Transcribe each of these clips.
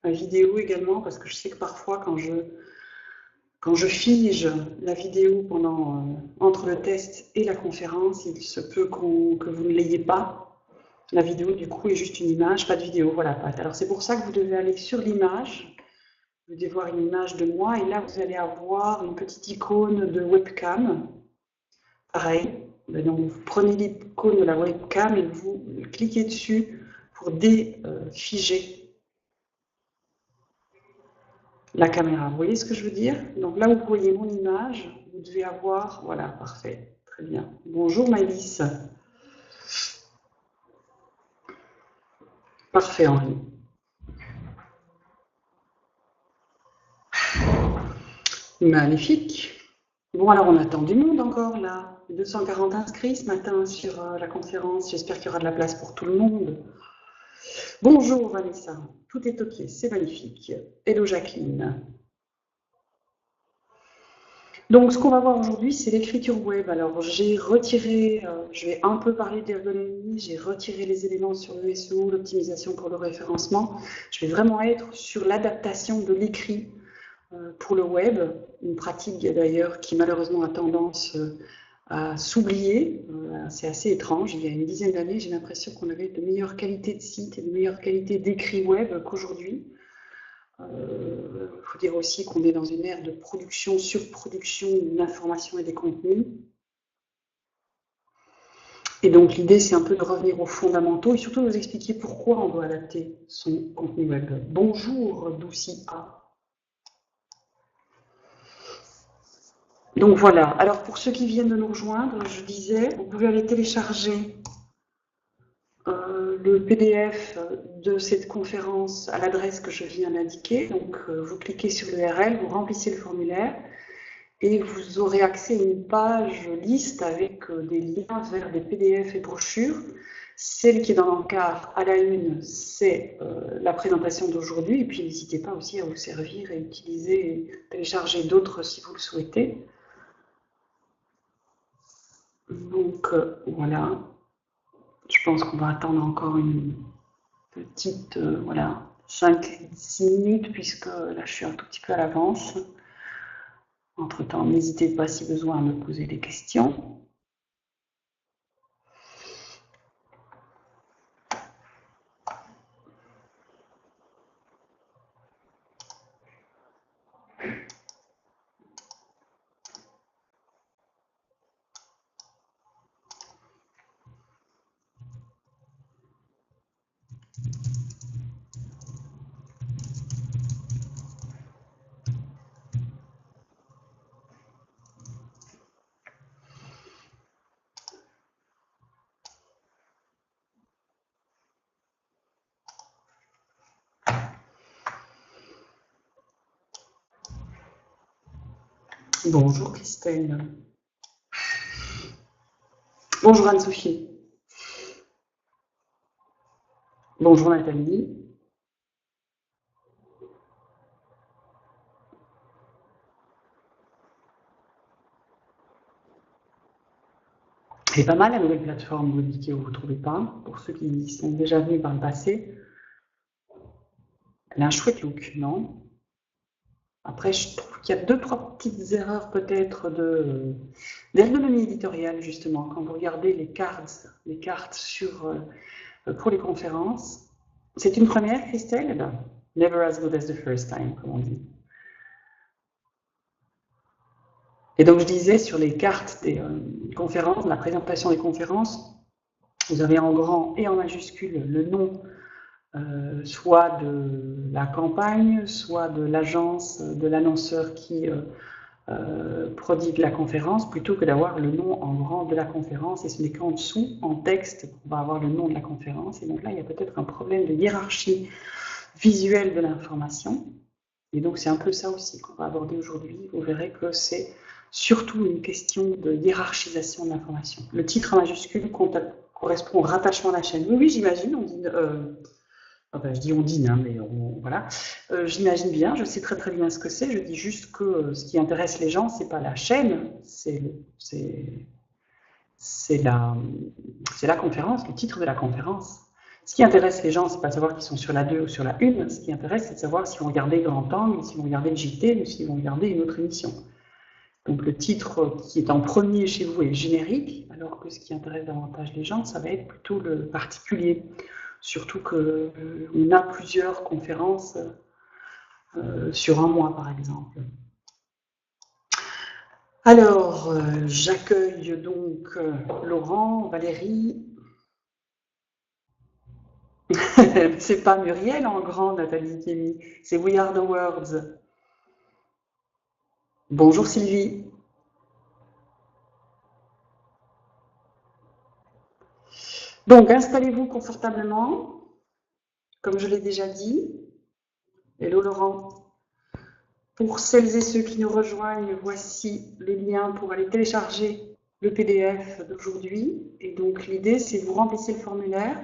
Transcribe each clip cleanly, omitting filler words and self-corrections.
la vidéo également, parce que je sais que parfois quand je fige la vidéo entre le test et la conférence, il se peut que vous ne l'ayez pas. La vidéo, du coup, est juste une image, pas de vidéo, voilà. Alors c'est pour ça que vous devez aller sur l'image, vous devez voir une image de moi, et là vous allez avoir une petite icône de webcam. Pareil, donc vous prenez l'icône de la webcam et vous cliquez dessus pour défiger la caméra. Vous voyez ce que je veux dire? Donc là, vous voyez mon image, vous devez avoir, voilà, parfait, très bien. Bonjour Maëlys. Parfait Henri. Magnifique. Bon, alors on attend du monde encore là. 240 inscrits ce matin sur la conférence. J'espère qu'il y aura de la place pour tout le monde. Bonjour Vanessa. Tout est ok, c'est magnifique. Hello Jacqueline. Donc ce qu'on va voir aujourd'hui, c'est l'écriture web. Alors j'ai retiré, je vais un peu parler d'ergonomie, j'ai retiré les éléments sur le SEO, l'optimisation pour le référencement. Je vais vraiment être sur l'adaptation de l'écrit pour le web, une pratique d'ailleurs qui malheureusement a tendance à s'oublier. C'est assez étrange. Il y a une dizaine d'années, j'ai l'impression qu'on avait de meilleures qualités de site et de meilleures qualités d'écrit web qu'aujourd'hui. Il faut dire aussi qu'on est dans une ère de production, surproduction d'informations et des contenus. Et donc l'idée, c'est un peu de revenir aux fondamentaux et surtout de vous expliquer pourquoi on doit adapter son contenu web. Bonjour, Doucy A. Donc voilà, alors pour ceux qui viennent de nous rejoindre, je disais, vous pouvez aller télécharger le PDF de cette conférence à l'adresse que je viens d'indiquer. Donc vous cliquez sur l'URL, vous remplissez le formulaire et vous aurez accès à une page liste avec des liens vers des PDF et brochures. Celle qui est dans l'encart à la une, c'est la présentation d'aujourd'hui. Et puis n'hésitez pas aussi à vous servir et utiliser et télécharger d'autres si vous le souhaitez. Donc voilà, je pense qu'on va attendre encore une petite, voilà, 5-6 minutes, puisque là je suis un tout petit peu à l'avance. Entre-temps, n'hésitez pas si besoin à me poser des questions. Bonjour Christelle. Bonjour Anne-Sophie. Bonjour Nathalie. Elle est pas mal la nouvelle plateforme Webikio, vous ne trouvez pas? Pour ceux qui y sont déjà venus par le passé, elle a un chouette look, non? Après, je trouve qu'il y a 2-3 petites erreurs peut-être d'ergonomie éditoriale, justement, quand vous regardez les cartes pour les conférences. C'est une première, Christelle? Never as good as the first time, comme on dit. Et donc, je disais, sur les cartes des conférences, la présentation des conférences, vous avez en grand et en majuscule le nom soit de la campagne, soit de l'agence, de l'annonceur qui prodigue la conférence, plutôt que d'avoir le nom en grand de la conférence. Et ce n'est qu'en dessous, en texte, qu'on va avoir le nom de la conférence. Et donc là, il y a peut-être un problème de hiérarchie visuelle de l'information. Et donc c'est un peu ça aussi qu'on va aborder aujourd'hui. Vous verrez que c'est surtout une question de hiérarchisation de l'information. Le titre en majuscule correspond au rattachement à la chaîne. Oui, j'imagine, on dit... Enfin, je dis Ondine, hein, mais voilà. J'imagine bien, je sais très très bien ce que c'est. Je dis juste que ce qui intéresse les gens, c'est pas la chaîne, c'est la conférence, le titre de la conférence. Ce qui intéresse les gens, c'est pas de savoir qu'ils sont sur la 2 ou sur la 1. Ce qui intéresse, c'est de savoir s'ils vont regarder Grand Angle, s'ils vont regarder le JT ou s'ils vont regarder une autre émission. Donc le titre qui est en premier chez vous est générique, alors que ce qui intéresse davantage les gens, ça va être plutôt le particulier. Surtout qu'on a plusieurs conférences sur un mois, par exemple. Alors, j'accueille donc Laurent, Valérie. C'est pas Muriel en grand, Nathalie Kémy, c'est We Are the Words. Bonjour Sylvie. Donc, installez-vous confortablement, comme je l'ai déjà dit. Hello Laurent. Pour celles et ceux qui nous rejoignent, voici le lien pour aller télécharger le PDF d'aujourd'hui. Et donc, l'idée, c'est que vous remplissez le formulaire,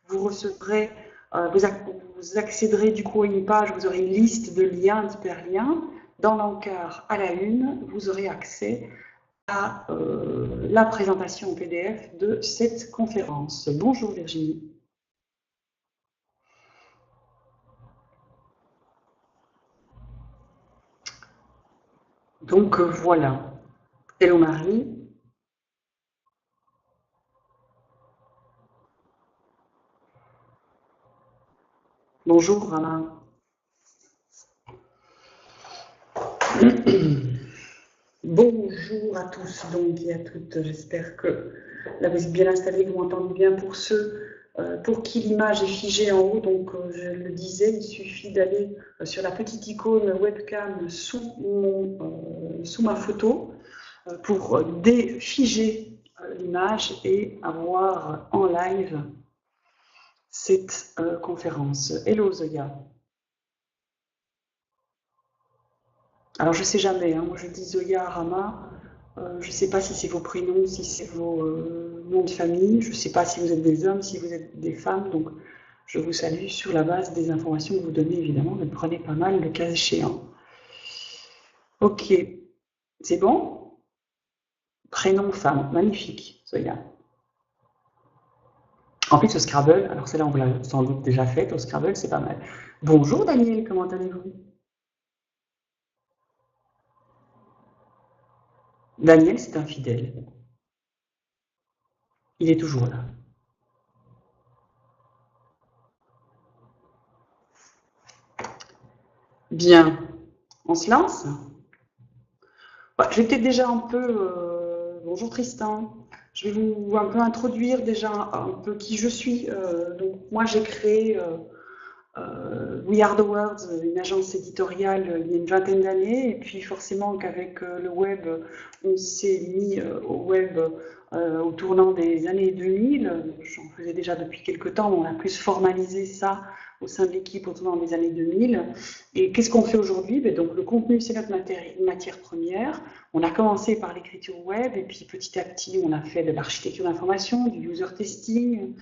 vous recevrez, vous accéderez du coup à une page, vous aurez une liste de liens, d'hyperliens. Dans l'encart à la une, vous aurez accès à la présentation en PDF de cette conférence. Bonjour Virginie. Donc voilà. Hello Marie. Bonjour Rama. Bonjour à tous donc et à toutes, j'espère que là vous êtes bien installés, que vous m'entendez bien. Pour ceux pour qui l'image est figée en haut, donc je le disais, il suffit d'aller sur la petite icône webcam sous ma photo pour défiger l'image et avoir en live cette conférence. Hello Zoya. Alors je sais jamais, hein, moi je dis Zoya, Rama, je ne sais pas si c'est vos prénoms, si c'est vos noms de famille, je ne sais pas si vous êtes des hommes, si vous êtes des femmes, donc je vous salue sur la base des informations que vous donnez évidemment, mais prenez pas mal le cas échéant. Ok, c'est bon? Prénom femme, magnifique, Zoya. En plus au Scrabble, alors celle-là on vous l'a sans doute déjà faite, au Scrabble c'est pas mal. Bonjour Daniel, comment allez-vous? Daniel, c'est un fidèle. Il est toujours là. Bien, on se lance? Je vais peut-être déjà un peu... bonjour Tristan. Je vais vous un peu introduire déjà un peu qui je suis. Donc moi j'ai créé We Are the Words, une agence éditoriale il y a une vingtaine d'années, et puis forcément qu'avec le web, on s'est mis au web au tournant des années 2000. J'en faisais déjà depuis quelques temps, mais on a plus formalisé ça au sein de l'équipe au tournant des années 2000. Et qu'est-ce qu'on fait aujourd'hui? Donc le contenu, c'est notre matière première. On a commencé par l'écriture web, et puis petit à petit, on a fait de l'architecture d'information, du user testing,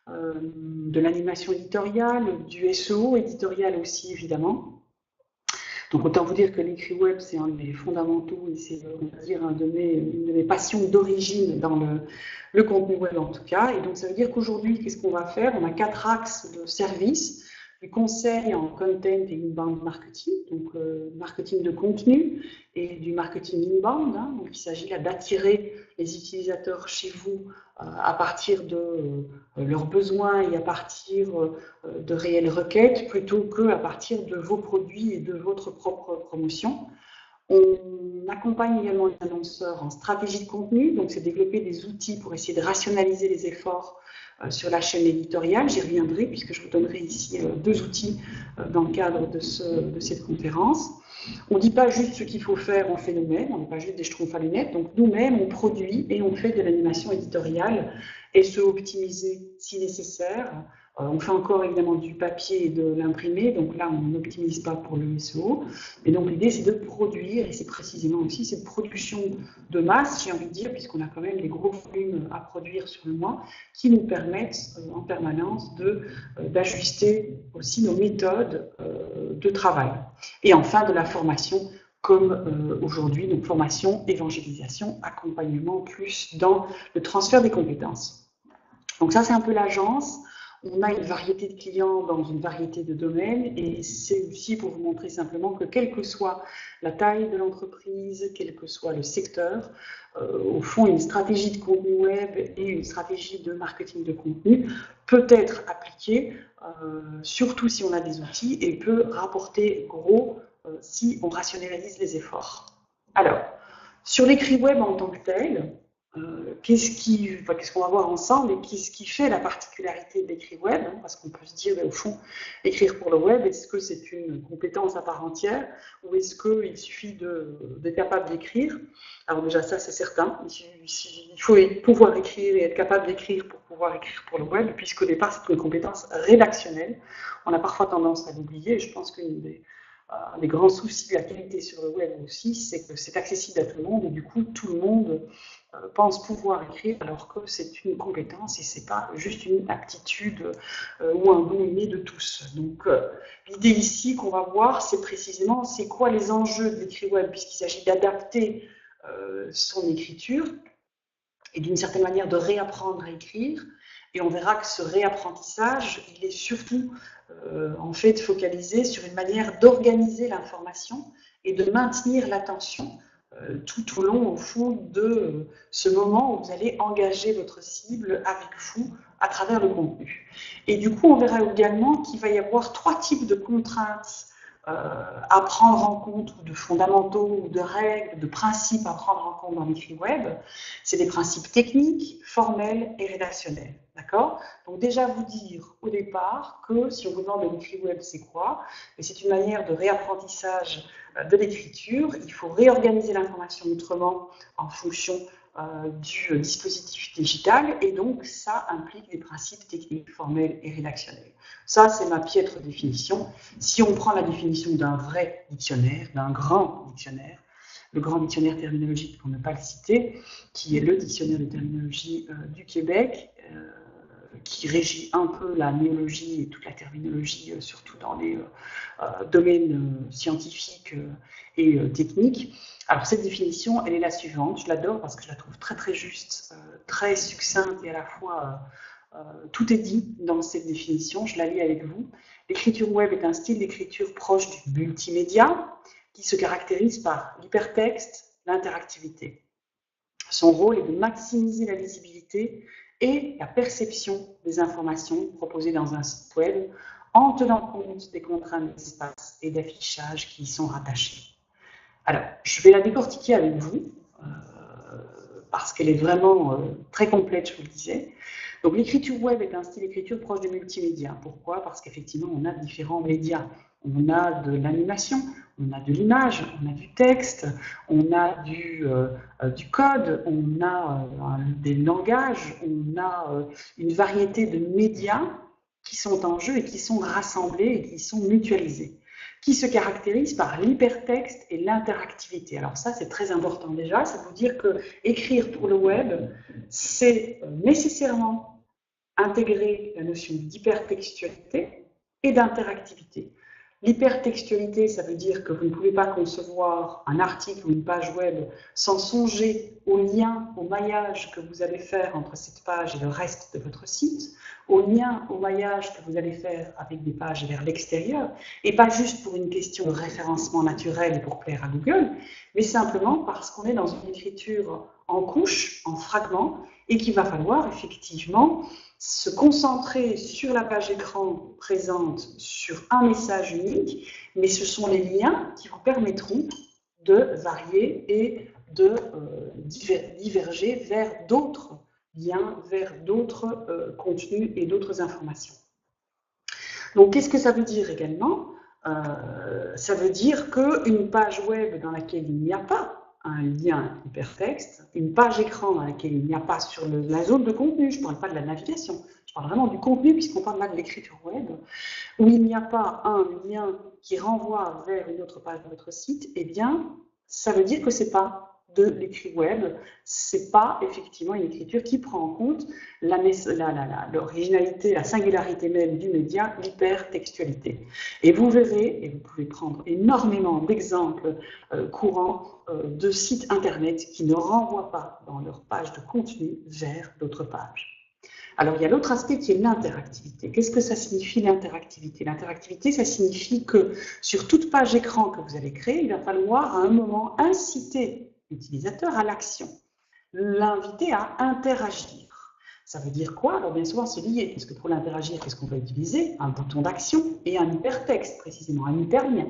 de l'animation éditoriale, du SEO éditorial aussi évidemment. Donc autant vous dire que l'écrit web c'est un de mes fondamentaux et c'est on va dire une de mes passions d'origine dans le contenu web en tout cas. Et donc ça veut dire qu'aujourd'hui qu'est-ce qu'on va faire? On a 4 axes de service. Du conseil en content et inbound marketing, donc marketing de contenu et du marketing inbound. Hein, donc il s'agit là d'attirer les utilisateurs chez vous à partir de leurs besoins et à partir de réelles requêtes plutôt qu'à partir de vos produits et de votre propre promotion. On accompagne également les annonceurs en stratégie de contenu, donc c'est développer des outils pour essayer de rationaliser les efforts sur la chaîne éditoriale. J'y reviendrai puisque je vous donnerai ici 2 outils dans le cadre de cette conférence. On ne dit pas juste ce qu'il faut faire, on fait nous-mêmes, on n'est pas juste des schtroumpfs à lunettes, donc nous-mêmes on produit et on fait de l'animation éditoriale et se optimiser si nécessaire. On fait encore évidemment du papier et de l'imprimé, donc là on n'optimise pas pour le SEO. Et donc l'idée c'est de produire, et c'est précisément aussi cette production de masse, j'ai envie de dire, puisqu'on a quand même des gros volumes à produire sur le mois, qui nous permettent en permanence d'ajuster aussi nos méthodes de travail. Et enfin de la formation, comme aujourd'hui, donc formation, évangélisation, accompagnement, plus dans le transfert des compétences. Donc ça c'est un peu l'agence. on a une variété de clients dans une variété de domaines et c'est aussi pour vous montrer simplement que quelle que soit la taille de l'entreprise, quel que soit le secteur, au fond, une stratégie de contenu web et une stratégie de marketing de contenu peut être appliquée, surtout si on a des outils, et peut rapporter gros si on rationalise les efforts. Alors, sur l'écrit web en tant que tel, qu'est-ce qu'on va voir ensemble et qu'est-ce qui fait la particularité de l'écrit web, hein, parce qu'on peut se dire, au fond, écrire pour le web, est-ce que c'est une compétence à part entière ou est-ce qu'il suffit d'être capable d'écrire? Alors déjà, ça c'est certain, il faut pouvoir écrire et être capable d'écrire pour pouvoir écrire pour le web, puisqu'au départ c'est une compétence rédactionnelle. On a parfois tendance à l'oublier, je pense qu'une des grands soucis de la qualité sur le web aussi, c'est que c'est accessible à tout le monde et du coup tout le monde pense pouvoir écrire alors que c'est une compétence et c'est pas juste une aptitude ou un don inné de tous. Donc l'idée ici qu'on va voir, c'est précisément c'est quoi les enjeux de l'écrit web, puisqu'il s'agit d'adapter son écriture et d'une certaine manière de réapprendre à écrire. Et on verra que ce réapprentissage, il est surtout en fait focalisé sur une manière d'organiser l'information et de maintenir l'attention tout au long, au fond, de ce moment où vous allez engager votre cible avec vous à travers le contenu. Et du coup, on verra également qu'il va y avoir 3 types de contraintes à prendre en compte, ou de fondamentaux, ou de règles, de principes à prendre en compte dans l'écrit web. C'est des principes techniques, formels et rédactionnels. D'accord? Donc déjà vous dire au départ que si on vous demande de l'écrit web, c'est quoi? C'est une manière de réapprentissage de l'écriture. Il faut réorganiser l'information autrement en fonction du dispositif digital et donc ça implique des principes techniques, formels et rédactionnels. Ça, c'est ma piètre définition. Si on prend la définition d'un vrai dictionnaire, d'un grand dictionnaire, le grand dictionnaire terminologique pour ne pas le citer, qui est le dictionnaire de terminologie du Québec, qui régit un peu la néologie et toute la terminologie, surtout dans les domaines scientifiques et techniques. Alors cette définition, elle est la suivante, je l'adore parce que je la trouve très très juste, très succincte et à la fois tout est dit dans cette définition, je la lis avec vous. L'écriture web est un style d'écriture proche du multimédia qui se caractérise par l'hypertexte, l'interactivité. Son rôle est de maximiser la lisibilité et la perception des informations proposées dans un site web en tenant compte des contraintes d'espace et d'affichage qui y sont rattachées. Alors, je vais la décortiquer avec vous parce qu'elle est vraiment très complète, je vous le disais. Donc, l'écriture web est un style d'écriture proche du multimédia. Pourquoi? Parce qu'effectivement, on a différents médias. On a de l'animation, on a de l'image, on a du texte, on a du code, on a des langages, on a une variété de médias qui sont en jeu et qui sont rassemblés et qui sont mutualisés, qui se caractérisent par l'hypertexte et l'interactivité. Alors ça, c'est très important déjà, c'est vous dire que écrire pour le web, c'est nécessairement intégrer la notion d'hypertextualité et d'interactivité. L'hypertextualité, ça veut dire que vous ne pouvez pas concevoir un article ou une page web sans songer au lien, au maillage que vous allez faire entre cette page et le reste de votre site, au lien, au maillage que vous allez faire avec des pages vers l'extérieur, et pas juste pour une question de référencement naturel et pour plaire à Google, mais simplement parce qu'on est dans une écriture en couches, en fragments, et qu'il va falloir effectivement se concentrer sur la page écran présente sur un message unique, mais ce sont les liens qui vous permettront de varier et de diverger vers d'autres liens, vers d'autres contenus et d'autres informations. Donc, qu'est-ce que ça veut dire également? Ça veut dire qu'une page web dans laquelle il n'y a pas un lien hypertexte, une page écran dans laquelle il n'y a pas sur la zone de contenu, je ne parle pas de la navigation, je parle vraiment du contenu puisqu'on parle là de l'écriture web, où il n'y a pas un lien qui renvoie vers une autre page de votre site, eh bien, ça veut dire que ce n'est pas de l'écrit web, ce n'est pas effectivement une écriture qui prend en compte l'originalité, la singularité même du média, l'hypertextualité. Et vous verrez, et vous pouvez prendre énormément d'exemples courants de sites internet qui ne renvoient pas dans leur page de contenu vers d'autres pages. Alors, il y a l'autre aspect qui est l'interactivité. Qu'est-ce que ça signifie l'interactivité? L'interactivité, ça signifie que sur toute page écran que vous allez créer, il va falloir à un moment inciter l'utilisateur à l'action, l'inviter à interagir. Ça veut dire quoi? Alors bien souvent c'est lié, parce que pour l'interagir, qu'est-ce qu'on va utiliser? Un bouton d'action et un hypertexte, précisément, un hyperlien.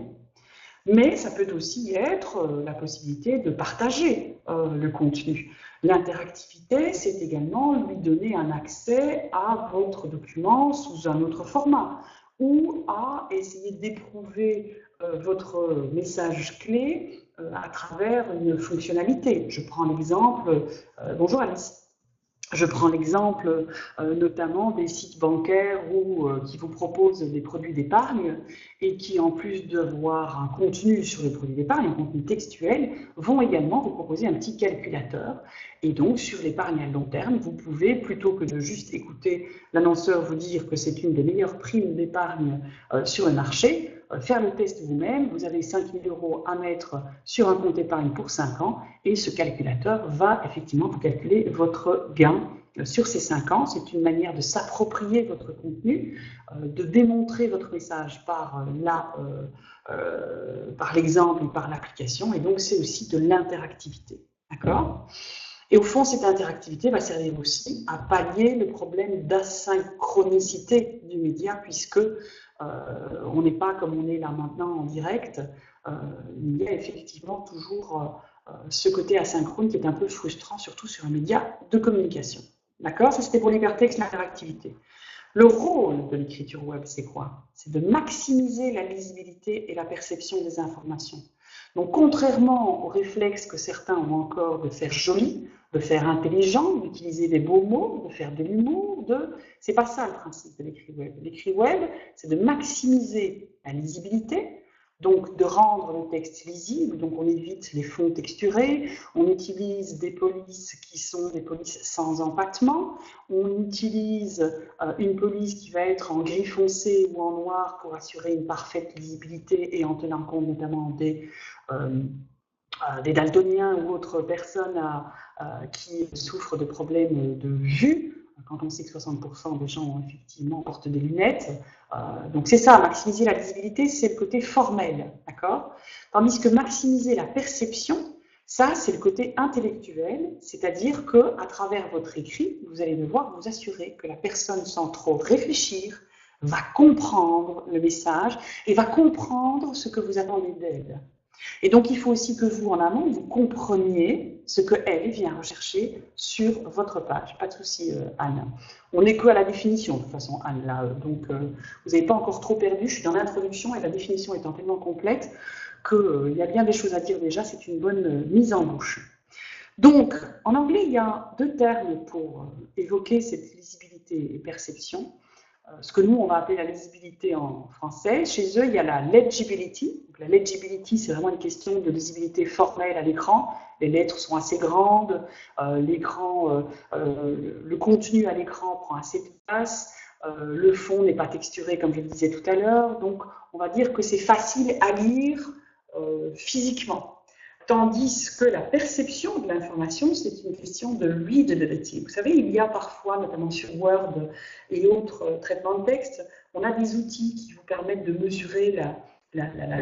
Mais ça peut aussi être la possibilité de partager le contenu. L'interactivité, c'est également lui donner un accès à votre document sous un autre format ou à essayer d'éprouver votre message clé à travers une fonctionnalité. Je prends l'exemple, bonjour Alice. Je prends l'exemple notamment des sites bancaires qui vous proposent des produits d'épargne et qui, en plus d'avoir un contenu sur les produits d'épargne, un contenu textuel, vont également vous proposer un petit calculateur. Et donc, sur l'épargne à long terme, vous pouvez, plutôt que de juste écouter l'annonceur vous dire que c'est une des meilleures primes d'épargne sur le marché, faire le test vous-même. Vous avez 5 000 € à mettre sur un compte épargne pour 5 ans et ce calculateur va effectivement vous calculer votre gain sur ces 5 ans. C'est une manière de s'approprier votre contenu, de démontrer votre message par l'exemple ou par l'application, et donc c'est aussi de l'interactivité. D'accord ? Et au fond, cette interactivité va servir aussi à pallier le problème d'asynchronicité du média, puisque on n'est pas comme on est là maintenant en direct. Il y a effectivement toujours ce côté asynchrone qui est un peu frustrant, surtout sur un média de communication. D'accord? Ça, c'était pour l'hypertexte, l'interactivité. Le rôle de l'écriture web, c'est quoi? C'est de maximiser la lisibilité et la perception des informations. Donc, contrairement au réflexe que certains ont encore de faire joli, de faire intelligent, d'utiliser des beaux mots, de faire de l'humour, c'est pas ça le principe de l'écrit web. L'écrit web, c'est de maximiser la lisibilité, donc de rendre le texte lisible, donc on évite les fonds texturés, on utilise des polices qui sont des polices sans empattement, on utilise une police qui va être en gris foncé ou en noir pour assurer une parfaite lisibilité et en tenant compte notamment des daltoniens ou autres personnes qui souffrent de problèmes de vue. Quand on sait que 60% des gens effectivement portent des lunettes. Donc c'est ça, maximiser la lisibilité, c'est le côté formel, d'accord? Tandis que maximiser la perception, ça c'est le côté intellectuel, c'est-à-dire qu'à travers votre écrit, vous allez devoir vous assurer que la personne, sans trop réfléchir, va comprendre le message et va comprendre ce que vous attendez d'elle. Et donc, il faut aussi que vous, en amont, vous compreniez ce qu'elle vient rechercher sur votre page. Pas de souci, Anne. On n'est que à la définition, de toute façon, Anne, là. Donc, vous n'avez pas encore trop perdu. Je suis dans l'introduction et la définition étant tellement complète qu'il y a bien des choses à dire déjà. C'est une bonne mise en bouche. Donc, en anglais, il y a deux termes pour évoquer cette lisibilité et perception. Ce que nous, on va appeler la lisibilité en français. Chez eux, il y a la legibility. Donc, la legibility, c'est vraiment une question de lisibilité formelle à l'écran. Les lettres sont assez grandes, le contenu à l'écran prend assez de place, le fond n'est pas texturé, comme je le disais tout à l'heure. Donc, on va dire que c'est facile à lire physiquement. Tandis que la perception de l'information, c'est une question de readability. Vous savez, il y a parfois, notamment sur Word et autres traitements de texte, on a des outils qui vous permettent de mesurer la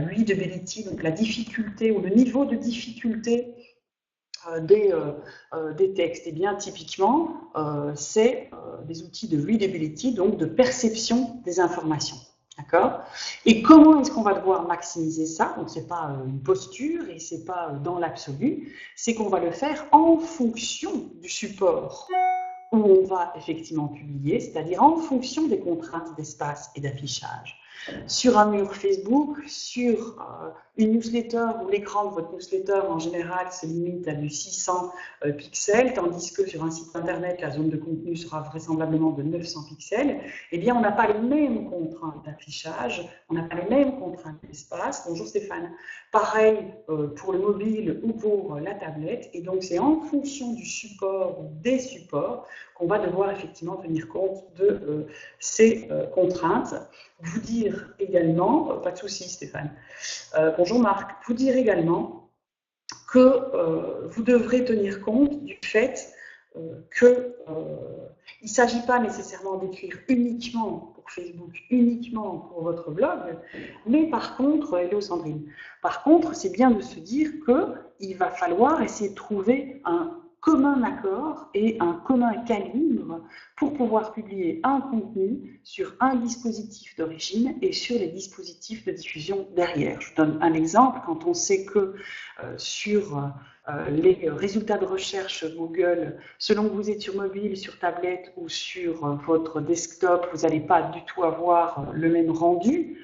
readability, donc la difficulté ou le niveau de difficulté des textes. Et bien, typiquement, c'est des outils de readability, donc de perception des informations. D'accord? Et comment est-ce qu'on va devoir maximiser ça? Donc, ce n'est pas une posture et ce n'est pas dans l'absolu, c'est qu'on va le faire en fonction du support où on va effectivement publier, c'est-à-dire en fonction des contraintes d'espace et d'affichage. Sur un mur Facebook, sur une newsletter où l'écran de votre newsletter en général se limite à du 600 pixels, tandis que sur un site internet, la zone de contenu sera vraisemblablement de 900 pixels, eh bien on n'a pas les mêmes contraintes d'affichage, on n'a pas les mêmes contraintes d'espace. Bonjour Stéphane. Pareil pour le mobile ou pour la tablette, et donc c'est en fonction du support ou des supports qu'on va devoir effectivement tenir compte de ces contraintes. Vous dire également, pas de souci Stéphane, bonjour Marc, vous dire également que vous devrez tenir compte du fait il ne s'agit pas nécessairement d'écrire uniquement pour Facebook, uniquement pour votre blog, mais par contre, hello Sandrine, par contre, c'est bien de se dire qu'il va falloir essayer de trouver un commun accord et un commun calibre pour pouvoir publier un contenu sur un dispositif d'origine et sur les dispositifs de diffusion derrière. Je vous donne un exemple. Quand on sait que sur les résultats de recherche Google, selon que vous êtes sur mobile, sur tablette ou sur votre desktop, vous n'allez pas du tout avoir le même rendu.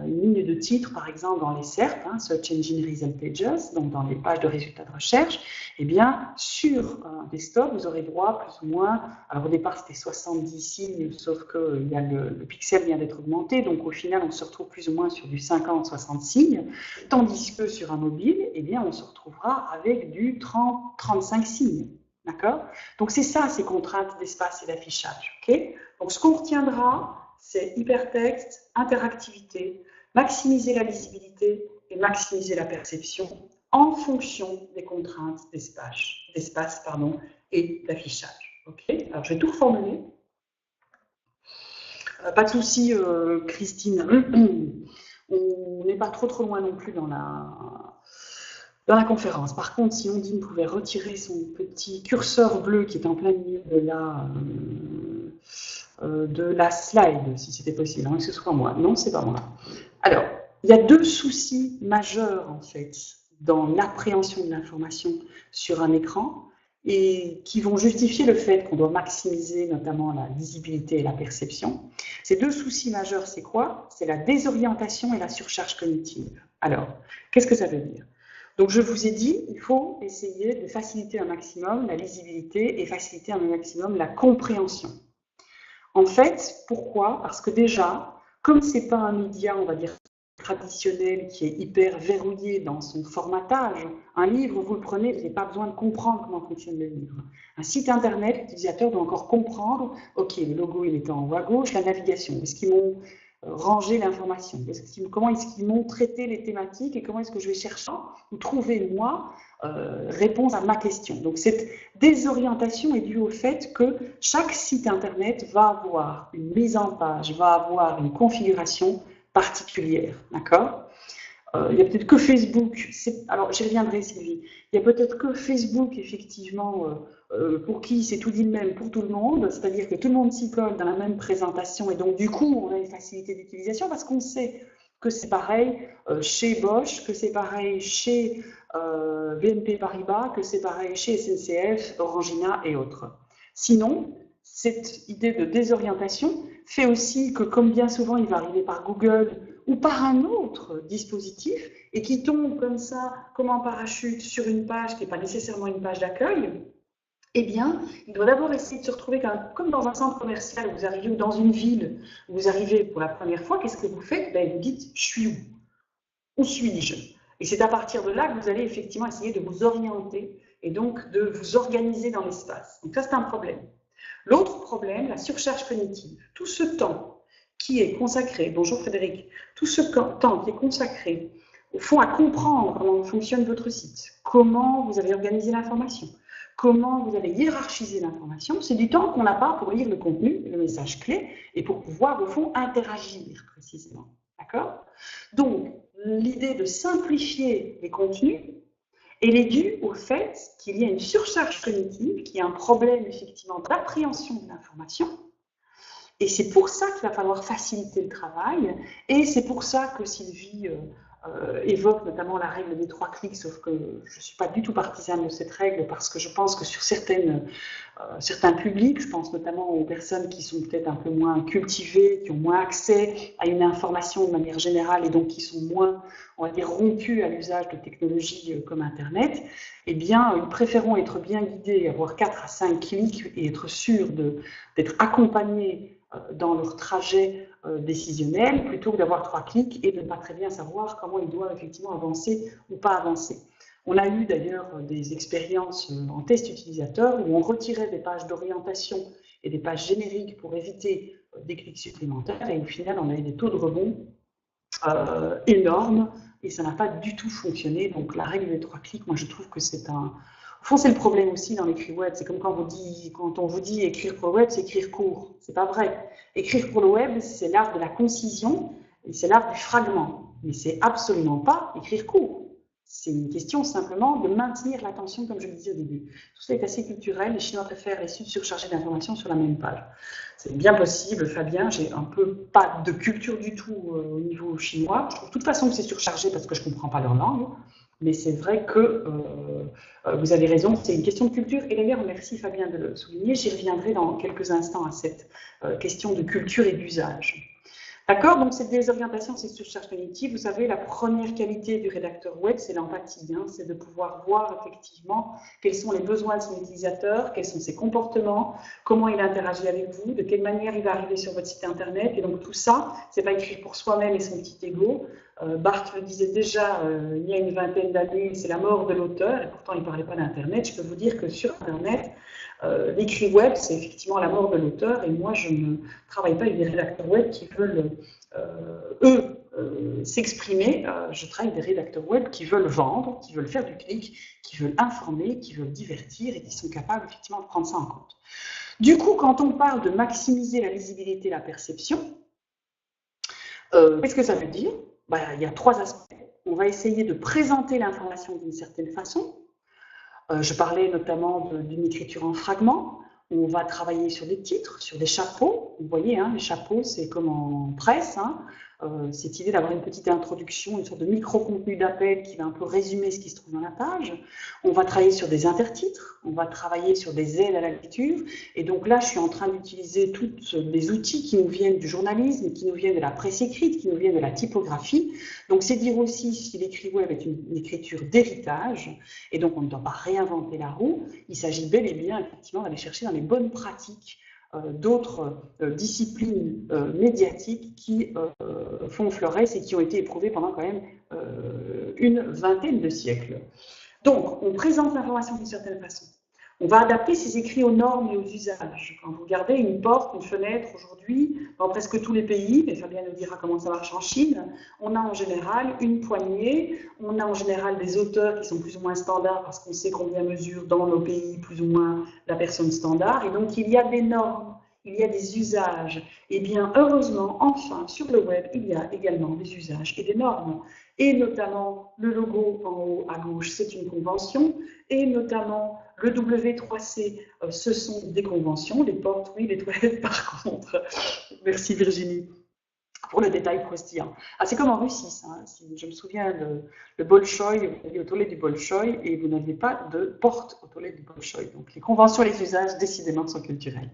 Une ligne de titre, par exemple, dans les SERP, Search Engine Result Pages, donc dans les pages de résultats de recherche, eh bien, sur un desktop, vous aurez droit plus ou moins, alors au départ c'était 70 signes, sauf que le pixel vient d'être augmenté, donc au final on se retrouve plus ou moins sur du 50-60 signes, tandis que sur un mobile, eh bien, on se retrouvera avec du 30-35 signes. D'accord? Donc c'est ça, ces contraintes d'espace et d'affichage. Okay? Donc ce qu'on retiendra, c'est hypertexte, interactivité, maximiser la lisibilité et maximiser la perception en fonction des contraintes d'espace et d'affichage. Okay? Alors, je vais tout reformuler. Pas de souci, Christine. On n'est pas trop loin non plus dans la conférence. Par contre, si Ondine pouvait retirer son petit curseur bleu qui est en plein milieu de la slide, si c'était possible, que ce soit moi. Non, c'est pas moi. Alors, il y a deux soucis majeurs, en fait, dans l'appréhension de l'information sur un écran et qui vont justifier le fait qu'on doit maximiser notamment la lisibilité et la perception. Ces deux soucis majeurs, c'est quoi? C'est la désorientation et la surcharge cognitive. Alors, qu'est-ce que ça veut dire? Donc, je vous ai dit, il faut essayer de faciliter un maximum la lisibilité et faciliter un maximum la compréhension. En fait, pourquoi? Parce que déjà, comme ce n'est pas un média, on va dire, traditionnel qui est hyper verrouillé dans son formatage, un livre, vous le prenez, vous n'avez pas besoin de comprendre comment fonctionne le livre. Un site internet, l'utilisateur doit encore comprendre, ok, le logo il est en haut à gauche, la navigation, est-ce qu'ils m'ont rangé l'information, comment est-ce qu'ils m'ont traité les thématiques et comment est-ce que je vais chercher ou trouver moi réponse à ma question. Donc cette désorientation est due au fait que chaque site internet va avoir une mise en page, va avoir une configuration particulière, d'accord? Il n'y a peut-être que Facebook, alors j'y reviendrai Sylvie, il y a peut-être que Facebook effectivement pour qui c'est tout dit de même pour tout le monde, c'est-à-dire que tout le monde s'y colle dans la même présentation et donc du coup on a une facilité d'utilisation parce qu'on sait que c'est pareil chez Bosch, que c'est pareil chez BNP Paribas, que c'est pareil chez SNCF, Orangina et autres. Sinon, cette idée de désorientation fait aussi que, comme bien souvent, il va arriver par Google ou par un autre dispositif et qui tombe comme ça, comme en parachute, sur une page qui n'est pas nécessairement une page d'accueil, eh bien, il doit d'abord essayer de se retrouver comme dans un centre commercial, où vous arrivez ou dans une ville, où vous arrivez pour la première fois, qu'est-ce que vous faites? Vous dites, je suis où? Où suis-je? Et c'est à partir de là que vous allez effectivement essayer de vous orienter et donc de vous organiser dans l'espace. Donc ça, c'est un problème. L'autre problème, la surcharge cognitive. Tout ce temps qui est consacré, bonjour Frédéric, tout ce temps qui est consacré au fond à comprendre comment fonctionne votre site, comment vous avez organisé l'information, comment vous avez hiérarchisé l'information, c'est du temps qu'on n'a pas pour lire le contenu, le message clé, et pour pouvoir au fond interagir précisément. D'accord? Donc, l'idée de simplifier les contenus, elle est due au fait qu'il y a une surcharge cognitive, qu'il y a un problème effectivement d'appréhension de l'information. Et c'est pour ça qu'il va falloir faciliter le travail. Et c'est pour ça que Sylvie évoque notamment la règle des 3 clics, sauf que je ne suis pas du tout partisane de cette règle parce que je pense que sur certains publics, je pense notamment aux personnes qui sont peut-être un peu moins cultivées, qui ont moins accès à une information de manière générale et donc qui sont moins, on va dire, rompues à l'usage de technologies comme Internet, eh bien, ils préféreront être bien guidés, avoir 4 à 5 clics et être sûrs d'être accompagnés dans leur trajet décisionnel, plutôt que d'avoir 3 clics et de ne pas très bien savoir comment ils doivent effectivement avancer ou pas avancer. On a eu d'ailleurs des expériences en test utilisateur où on retirait des pages d'orientation et des pages génériques pour éviter des clics supplémentaires et au final on a eu des taux de rebond énormes et ça n'a pas du tout fonctionné. Donc la règle des 3 clics, moi je trouve que c'est Au fond, c'est le problème aussi dans l'écrit web. C'est comme quand on vous dit écrire pour le web, c'est écrire court. C'est pas vrai. Écrire pour le web, c'est l'art de la concision et c'est l'art du fragment. Mais c'est absolument pas écrire court. C'est une question simplement de maintenir l'attention, comme je le disais au début. Tout ça est assez culturel. Les Chinois préfèrent les sites surchargés d'informations sur la même page. C'est bien possible, Fabien. J'ai un peu pas de culture du tout au niveau chinois. Je trouve de toute façon que c'est surchargé parce que je comprends pas leur langue. Mais c'est vrai que vous avez raison, c'est une question de culture. Et d'ailleurs, merci Fabien de le souligner. J'y reviendrai dans quelques instants à cette question de culture et d'usage. D'accord, donc cette désorientation, cette surcharge cognitive, vous savez, la première qualité du rédacteur web, c'est l'empathie, hein, c'est de pouvoir voir effectivement quels sont les besoins de son utilisateur, quels sont ses comportements, comment il interagit avec vous, de quelle manière il va arriver sur votre site internet. Et donc tout ça, c'est pas écrit pour soi-même et son petit ego. Barthes le disait déjà il y a une vingtaine d'années, c'est la mort de l'auteur, et pourtant il ne parlait pas d'Internet. Je peux vous dire que sur Internet, l'écrit web, c'est effectivement la mort de l'auteur, et moi je ne travaille pas avec des rédacteurs web qui veulent, s'exprimer. Je travaille avec des rédacteurs web qui veulent vendre, qui veulent faire du clic, qui veulent informer, qui veulent divertir, et qui sont capables effectivement de prendre ça en compte. Du coup, quand on parle de maximiser la lisibilité et la perception, qu'est-ce que ça veut dire? Il y a trois aspects. On va essayer de présenter l'information d'une certaine façon. Je parlais notamment d'une écriture en fragments. On va travailler sur des titres, sur des chapeaux. Vous voyez, hein, les chapeaux, c'est comme en presse. Hein. Cette idée d'avoir une petite introduction, une sorte de micro-contenu d'appel qui va un peu résumer ce qui se trouve dans la page. On va travailler sur des intertitres, on va travailler sur des aides à la lecture. Et donc là, je suis en train d'utiliser tous les outils qui nous viennent du journalisme, qui nous viennent de la presse écrite, qui nous viennent de la typographie. Donc c'est dire aussi si l'écrit web est une écriture d'héritage, et donc on ne doit pas réinventer la roue, il s'agit bel et bien effectivement d'aller chercher dans les bonnes pratiques d'autres disciplines médiatiques qui font florès et qui ont été éprouvées pendant quand même une vingtaine de siècles. Donc, on présente l'information d'une certaine façon. On va adapter ces écrits aux normes et aux usages. Quand vous regardez une porte, une fenêtre aujourd'hui, dans presque tous les pays, mais Fabien nous dira comment ça marche en Chine, on a en général une poignée, on a en général des auteurs qui sont plus ou moins standards parce qu'on sait combien mesure dans nos pays plus ou moins la personne standard, et donc il y a des normes, il y a des usages. Et bien heureusement, enfin, sur le web, il y a également des usages et des normes. Et notamment, le logo en haut à gauche, c'est une convention, et notamment le W3C, ce sont des conventions, les portes, oui, les toilettes par contre. Merci Virginie pour le détail croustillant. Ah, c'est comme en Russie, ça. Hein. Je me souviens, le Bolchoï, vous allez aux toilettes du Bolchoï et vous n'aviez pas de porte aux toilettes du Bolchoï. Donc les conventions et les usages, décidément, sont culturels.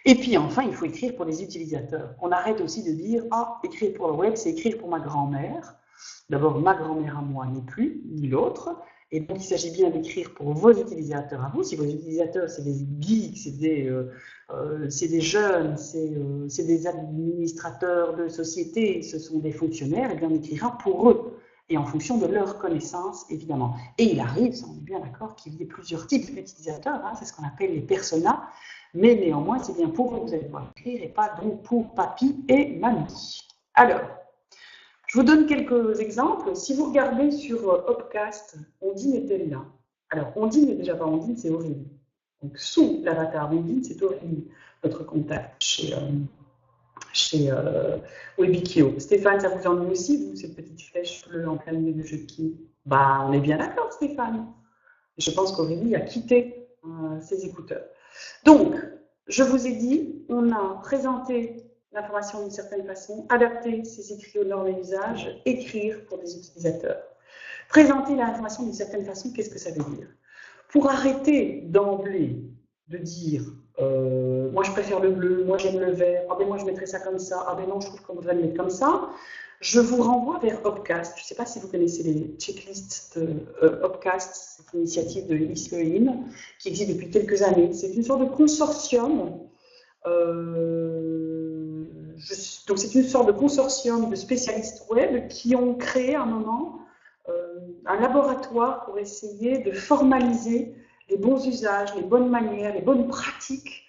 Et puis enfin, il faut écrire pour les utilisateurs. On arrête aussi de dire « Ah, écrire pour le web, c'est écrire pour ma grand-mère ». D'abord, ma grand-mère à moi n'est plus, ni l'autre. Et donc, il s'agit bien d'écrire pour vos utilisateurs à vous. Si vos utilisateurs, c'est des geeks, c'est des jeunes, c'est des administrateurs de société, ce sont des fonctionnaires, et bien on écrira pour eux, et en fonction de leurs connaissances, évidemment. Et il arrive, on est bien d'accord, qu'il y ait plusieurs types d'utilisateurs, hein, c'est ce qu'on appelle les personas, mais néanmoins, c'est bien pour eux que vous allez pouvoir écrire, et pas donc pour papy et mamie. Alors, je vous donne quelques exemples. Si vous regardez sur Hopcast, Ondine est-elle là? Alors, Ondine n'est déjà pas Ondine, c'est Aurélie. Donc, sous l'avatar Ondine, c'est Aurélie, notre contact chez Webikio. Stéphane, ça vous ennuie aussi, vous, cette petite flèche bleue en plein milieu du jeu de qui? Bah, on est bien d'accord, Stéphane. Je pense qu'Aurélie a quitté ses écouteurs. Donc, je vous ai dit, on a présenté l'information d'une certaine façon, adapter ses écrits aux normes et usages, écrire pour des utilisateurs. Présenter l'information d'une certaine façon, qu'est-ce que ça veut dire? Pour arrêter d'emblée de dire moi je préfère le bleu, moi j'aime le vert, ah ben moi je mettrais ça comme ça, ah ben non je trouve qu'on devrait le mettre comme ça, je vous renvoie vers Hopcast. Je ne sais pas si vous connaissez les checklists de Hopcast, c'est une initiative de Isloïne qui existe depuis quelques années. C'est une sorte de consortium. Donc c'est une sorte de consortium de spécialistes web qui ont créé à un moment un laboratoire pour essayer de formaliser les bons usages, les bonnes manières, les bonnes pratiques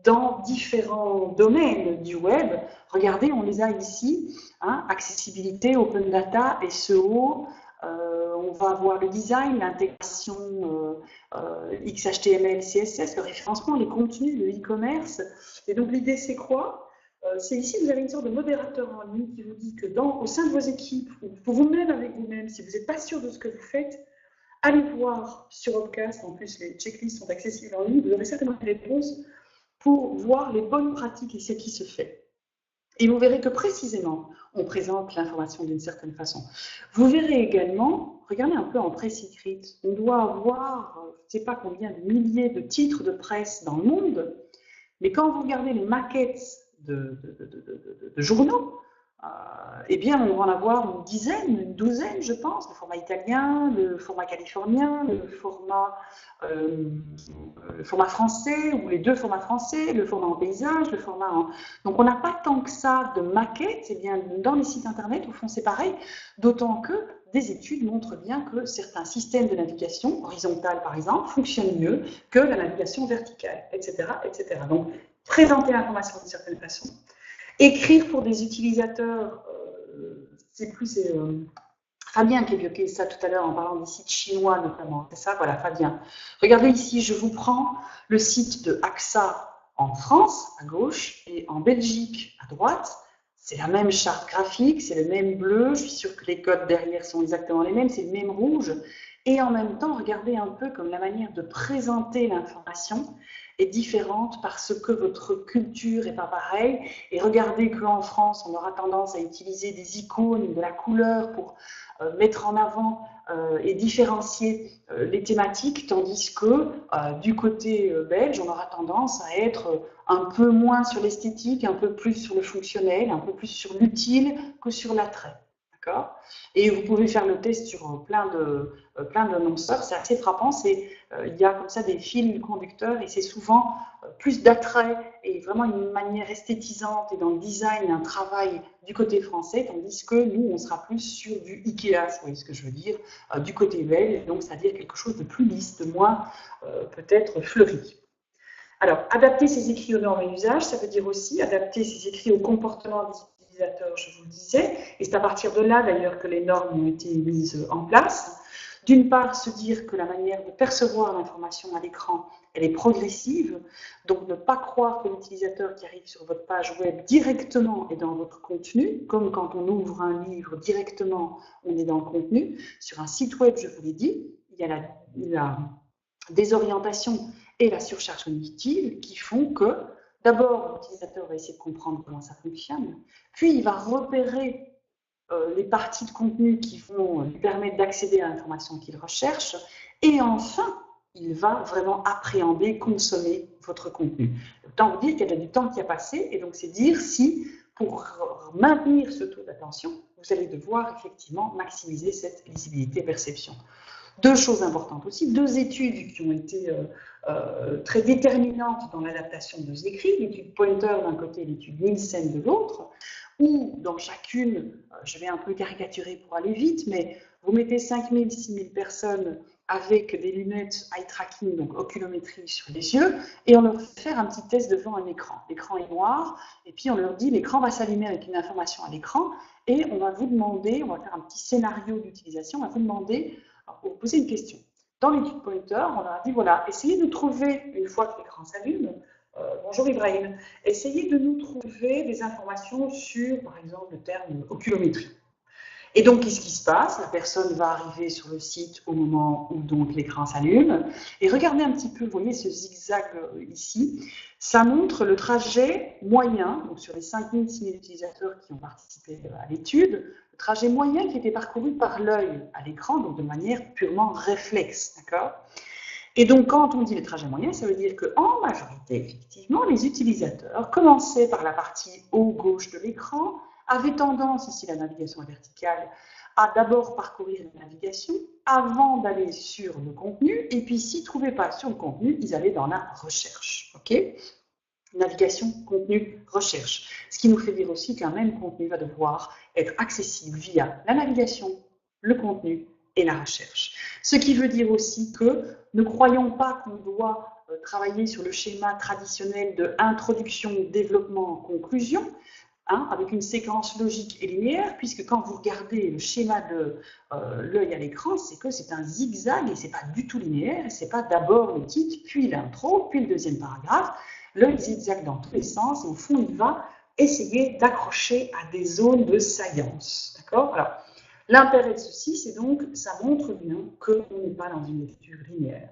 dans différents domaines du web. Regardez, on les a ici, hein, accessibilité, open data, SEO, on va avoir le design, l'intégration XHTML, CSS, le référencement, les contenus, le e-commerce. Et donc l'idée c'est quoi? C'est ici, vous avez une sorte de modérateur en ligne qui vous dit que au sein de vos équipes, ou pour vous-même avec vous-même, si vous n'êtes pas sûr de ce que vous faites, allez voir sur Upcast, en plus les checklists sont accessibles en ligne, vous aurez certainement des réponses pour voir les bonnes pratiques et ce qui se fait. Et vous verrez que précisément, on présente l'information d'une certaine façon. Vous verrez également, regardez un peu en presse écrite, on doit avoir, je ne sais pas combien de milliers de titres de presse dans le monde, mais quand vous regardez les maquettes de journaux, eh bien, on va en avoir une dizaine, une douzaine, je pense, le format italien, le format californien, le format français, ou les deux formats français, le format en paysage, le format en... Donc, on n'a pas tant que ça de maquettes, eh bien, dans les sites internet, au fond, c'est pareil, d'autant que des études montrent bien que certains systèmes de navigation, horizontale par exemple, fonctionnent mieux que la navigation verticale, etc., etc. Donc, présenter l'information d'une certaine façon. Écrire pour des utilisateurs, c'est Fabien qui évoquait ça tout à l'heure en parlant des sites chinois notamment. C'est ça, voilà, Fabien. Regardez ici, je vous prends le site de AXA en France, à gauche, et en Belgique, à droite. C'est la même charte graphique, c'est le même bleu. Je suis sûre que les codes derrière sont exactement les mêmes, c'est le même rouge. Et en même temps, regardez un peu comme la manière de présenter l'information est différente parce que votre culture n'est pas pareille. Et regardez qu'en France, on aura tendance à utiliser des icônes, de la couleur pour mettre en avant et différencier les thématiques, tandis que du côté belge, on aura tendance à être un peu moins sur l'esthétique, un peu plus sur le fonctionnel, un peu plus sur l'utile que sur l'attrait. D'accord ? Et vous pouvez faire le test sur plein d'annonceurs, c'est assez frappant, il y a comme ça des fils conducteurs et c'est souvent plus d'attrait et vraiment une manière esthétisante et dans le design, un travail du côté français, tandis que nous, on sera plus sur du Ikea, vous voyez ce que je veux dire, du côté belge, donc c'est-à-dire quelque chose de plus lisse, de moins peut-être fleuri. Alors, adapter ses écrits aux normes et usages, ça veut dire aussi adapter ses écrits au comportement des utilisateurs, je vous le disais, et c'est à partir de là d'ailleurs que les normes ont été mises en place. D'une part, se dire que la manière de percevoir l'information à l'écran, elle est progressive, donc ne pas croire que l'utilisateur qui arrive sur votre page web directement est dans votre contenu, comme quand on ouvre un livre directement, on est dans le contenu. Sur un site web, je vous l'ai dit, il y a la désorientation et la surcharge cognitive qui font que, d'abord, l'utilisateur va essayer de comprendre comment ça fonctionne, puis il va repérer les parties de contenu qui vont lui permettre d'accéder à l'information qu'il recherche, et enfin, il va vraiment appréhender, consommer votre contenu. Autant vous dire qu'il y a du temps qui a passé, et donc c'est dire si, pour maintenir ce taux d'attention, vous allez devoir effectivement maximiser cette lisibilité perception. Deux choses importantes aussi, deux études qui ont été très déterminantes dans l'adaptation de nos écrits, l'étude Pointer d'un côté et l'étude Nielsen de l'autre, où dans chacune, je vais un peu caricaturer pour aller vite, mais vous mettez 5000, 6000 personnes avec des lunettes eye tracking, donc oculométrie sur les yeux, et on leur fait faire un petit test devant un écran. L'écran est noir, et puis on leur dit l'écran va s'allumer avec une information à l'écran, et on va vous demander, on va faire un petit scénario d'utilisation, on va vous demander, pour vous poser une question. Dans l'étude Pointer, on leur a dit, voilà, essayez de trouver, une fois que l'écran s'allume, bonjour Ibrahim, essayez de nous trouver des informations sur, par exemple, le terme oculométrie. Et donc, qu'est-ce qui se passe? La personne va arriver sur le site au moment où donc l'écran s'allume. Et regardez un petit peu, vous voyez ce zigzag ici, ça montre le trajet moyen, donc sur les 5000, 6000 utilisateurs qui ont participé à l'étude, le trajet moyen qui était parcouru par l'œil à l'écran, donc de manière purement réflexe, d'accord? Et donc, quand on dit le trajet moyen, ça veut dire qu'en majorité, effectivement, les utilisateurs commençaient par la partie haut gauche de l'écran, avaient tendance, ici la navigation verticale, à d'abord parcourir la navigation avant d'aller sur le contenu, et puis s'ils ne trouvaient pas sur le contenu, ils allaient dans la recherche. Ok ? Navigation, contenu, recherche. Ce qui nous fait dire aussi qu'un même contenu va devoir être accessible via la navigation, le contenu et la recherche. Ce qui veut dire aussi que ne croyons pas qu'on doit travailler sur le schéma traditionnel de introduction, développement, conclusion. hein, avec une séquence logique et linéaire, puisque quand vous regardez le schéma de l'œil à l'écran, c'est que c'est un zigzag et c'est pas du tout linéaire, c'est pas d'abord le titre, puis l'intro, puis le deuxième paragraphe. L'œil zigzag dans tous les sens et au fond, il va essayer d'accrocher à des zones de saillance. D'accord? Alors, l'intérêt de ceci, c'est donc, ça montre bien qu'on n'est pas dans une lecture linéaire.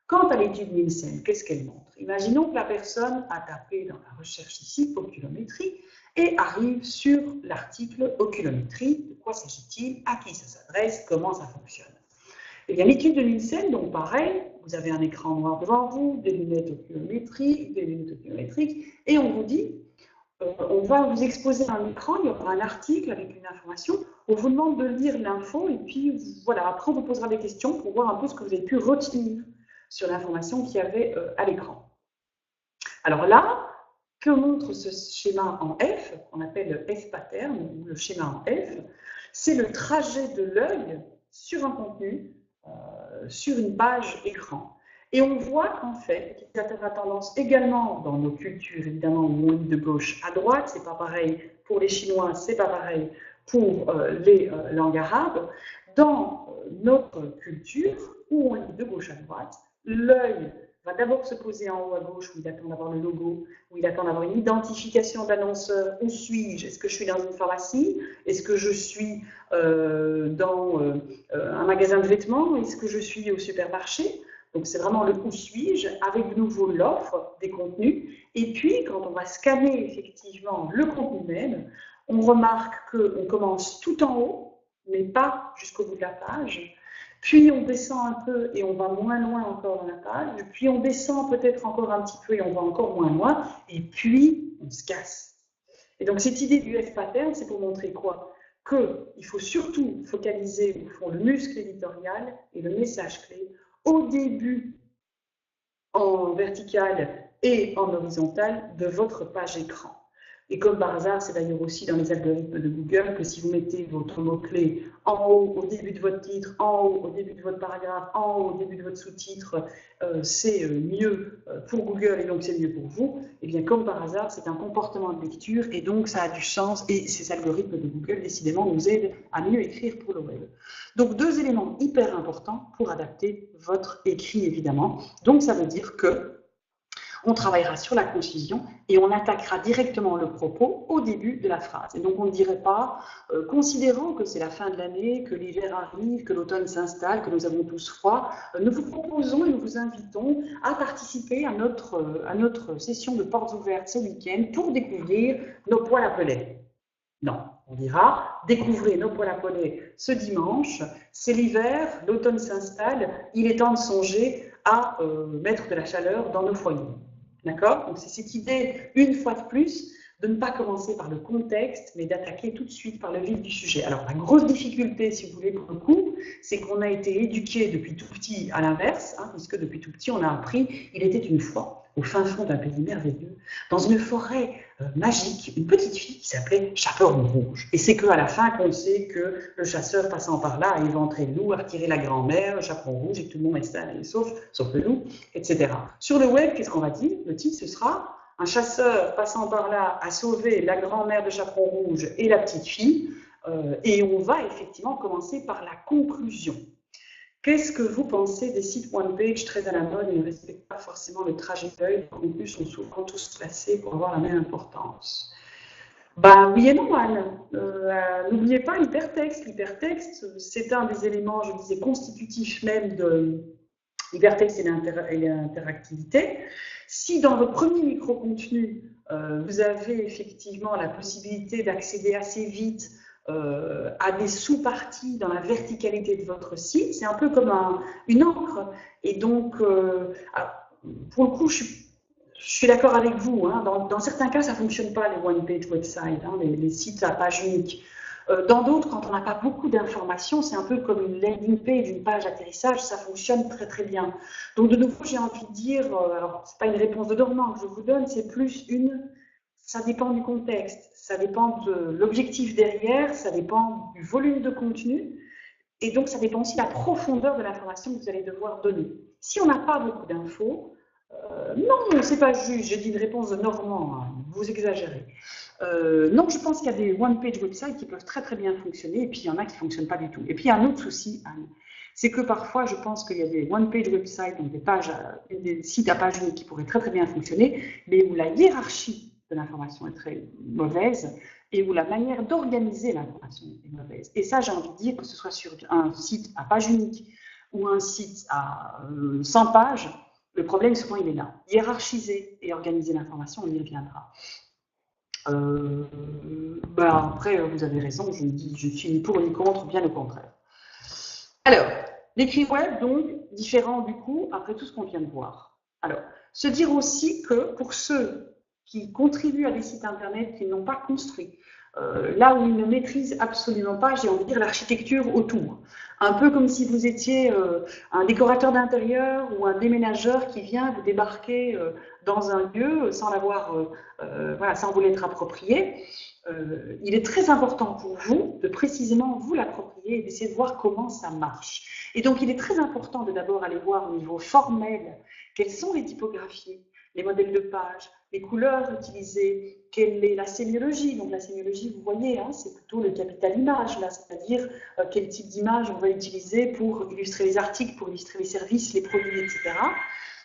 Quant à l'étude Nielsen, qu'est-ce qu'elle montre? Imaginons que la personne a tapé dans la recherche ici oculométrie et arrive sur l'article oculométrie. De quoi s'agit-il? À qui ça s'adresse? Comment ça fonctionne? Eh bien, l'étude de Nielsen, donc pareil, vous avez un écran noir devant vous, des lunettes oculométriques, et on vous dit, on va vous exposer un écran, il y aura un article avec une information, on vous demande de lire l'info, et puis voilà, après on vous posera des questions pour voir un peu ce que vous avez pu retenir sur l'information qu'il y avait à l'écran. Alors là, que montre ce schéma en F, qu'on appelle le F-pattern, ou le schéma en F? C'est le trajet de l'œil sur un contenu, sur une page écran. Et on voit qu'en fait, il y a tendance également dans nos cultures, évidemment, où on lit de gauche à droite, c'est pas pareil pour les Chinois, c'est pas pareil pour les langues arabes. Dans notre culture, où on lit de gauche à droite, l'œil va d'abord se poser en haut à gauche, où il attend d'avoir le logo, où il attend d'avoir une identification d'annonceur. Où suis-je? Est-ce que je suis dans une pharmacie? Est-ce que je suis dans un magasin de vêtements? Est-ce que je suis au supermarché? Donc c'est vraiment le où suis-je, avec de nouveau l'offre des contenus. Et puis, quand on va scanner effectivement le contenu même, on remarque qu'on commence tout en haut, mais pas jusqu'au bout de la page. Puis on descend un peu et on va moins loin encore dans la page. Puis on descend peut-être encore un petit peu et on va encore moins loin. Et puis on se casse. Et donc cette idée du F-pattern, c'est pour montrer quoi? Qu'il faut surtout focaliser au fond le muscle éditorial et le message clé au début en vertical et en horizontal de votre page écran. Et comme par hasard, c'est d'ailleurs aussi dans les algorithmes de Google que si vous mettez votre mot-clé en haut au début de votre titre, en haut au début de votre paragraphe, en haut au début de votre sous-titre, c'est mieux pour Google et donc c'est mieux pour vous. Et bien comme par hasard, c'est un comportement de lecture et donc ça a du sens et ces algorithmes de Google décidément nous aident à mieux écrire pour le web. Donc deux éléments hyper importants pour adapter votre écrit évidemment. Donc ça veut dire que on travaillera sur la concision et on attaquera directement le propos au début de la phrase. Et donc on ne dirait pas, considérant que c'est la fin de l'année, que l'hiver arrive, que l'automne s'installe, que nous avons tous froid, nous vous proposons et nous vous invitons à participer à notre session de portes ouvertes ce week-end pour découvrir nos poils à pelets. Non, on dira, découvrez nos poils à pelets ce dimanche, c'est l'hiver, l'automne s'installe, il est temps de songer à mettre de la chaleur dans nos foyers. D'accord? Donc c'est cette idée, une fois de plus, de ne pas commencer par le contexte, mais d'attaquer tout de suite par le vif du sujet. Alors la grosse difficulté, si vous voulez, pour le coup, c'est qu'on a été éduqué depuis tout petit à l'inverse, hein, puisque depuis tout petit, on a appris, il était une fois, au fin fond d'un pays merveilleux, dans une forêt magique, une petite fille qui s'appelait Chaperon Rouge. Et c'est qu'à la fin qu'on sait que le chasseur passant par là a éventré le loup, a retiré la grand-mère, le chaperon rouge, et tout le monde est sain et sauf le loup, etc. Sur le web, qu'est-ce qu'on va dire? Le titre, ce sera un chasseur passant par là a sauvé la grand-mère de Chaperon Rouge et la petite fille, et on va effectivement commencer par la conclusion. Qu'est-ce que vous pensez des sites one-page très à la mode et ne respectent pas forcément le trajet d'œil? Les contenus sont souvent tous placés pour avoir la même importance. Ben oui et non, Anne. N'oubliez pas l'hypertexte. L'hypertexte, c'est un des éléments, je disais, constitutifs même de l'hypertexte et l'interactivité. Si dans votre premier micro-contenu, vous avez effectivement la possibilité d'accéder assez vite à des sous-parties dans la verticalité de votre site, c'est un peu comme une encre. Et donc, pour le coup, je suis d'accord avec vous. Hein, dans certains cas, ça ne fonctionne pas, les one-page websites, hein, les sites à page unique. Dans d'autres, quand on n'a pas beaucoup d'informations, c'est un peu comme une landing page, une page atterrissage, ça fonctionne très très bien. Donc de nouveau, j'ai envie de dire, alors c'est pas une réponse de dormant que je vous donne, c'est plus ça dépend du contexte, ça dépend de l'objectif derrière, ça dépend du volume de contenu, et donc ça dépend aussi de la profondeur de l'information que vous allez devoir donner. Si on n'a pas beaucoup d'infos, Non, c'est pas juste, j'ai dit une réponse de Normand, hein, vous exagérez. Non, je pense qu'il y a des one-page websites qui peuvent très très bien fonctionner, et puis il y en a qui ne fonctionnent pas du tout. Et puis il y a un autre souci, Anne, c'est que parfois je pense qu'il y a des one-page websites, donc des sites à page unique qui pourraient très très bien fonctionner, mais où la hiérarchie de l'information est très mauvaise, et où la manière d'organiser l'information est mauvaise. Et ça, j'ai envie de dire que ce soit sur un site à page unique ou un site à 100 pages, le problème, souvent, il est là. Hiérarchiser et organiser l'information, on y reviendra. Après, vous avez raison, je suis ni pour ni contre, bien au contraire. Alors, l'écrit web, donc, différent du coup, après tout ce qu'on vient de voir. Alors, se dire aussi que pour ceux qui contribuent à des sites internet qu'ils n'ont pas construits, là où ils ne maîtrisent absolument pas, j'ai envie de dire, l'architecture autour. Un peu comme si vous étiez un décorateur d'intérieur ou un déménageur qui vient vous débarquer dans un lieu sans l'avoir, voilà, sans vous l'être approprié. Il est très important pour vous de précisément vous l'approprier et d'essayer de voir comment ça marche. Et donc, il est très important de d'abord aller voir au niveau formel quelles sont les typographies, les modèles de page, les couleurs utilisées, quelle est la sémiologie. Donc la sémiologie, vous voyez, hein, c'est plutôt le capital image, là, c'est-à-dire quel type d'image on va utiliser pour illustrer les articles, pour illustrer les services, les produits, etc.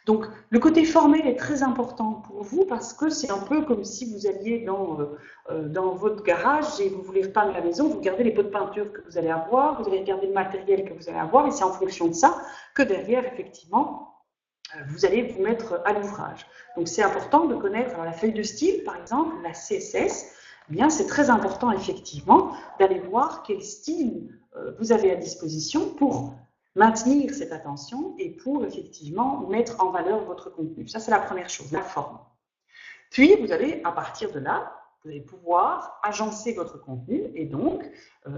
Donc le côté formel est très important pour vous parce que c'est un peu comme si vous alliez dans votre garage et vous voulez repeindre la maison, vous regardez les pots de peinture que vous allez avoir, vous allez regarder le matériel que vous allez avoir et c'est en fonction de ça que derrière, effectivement, vous allez vous mettre à l'ouvrage. Donc c'est important de connaître alors, la feuille de style, par exemple, la CSS. Eh bien, c'est très important, effectivement, d'aller voir quel style vous avez à disposition pour maintenir cette attention et pour, effectivement, mettre en valeur votre contenu. Ça, c'est la première chose, la forme. Puis, vous allez, à partir de là, vous allez pouvoir agencer votre contenu et donc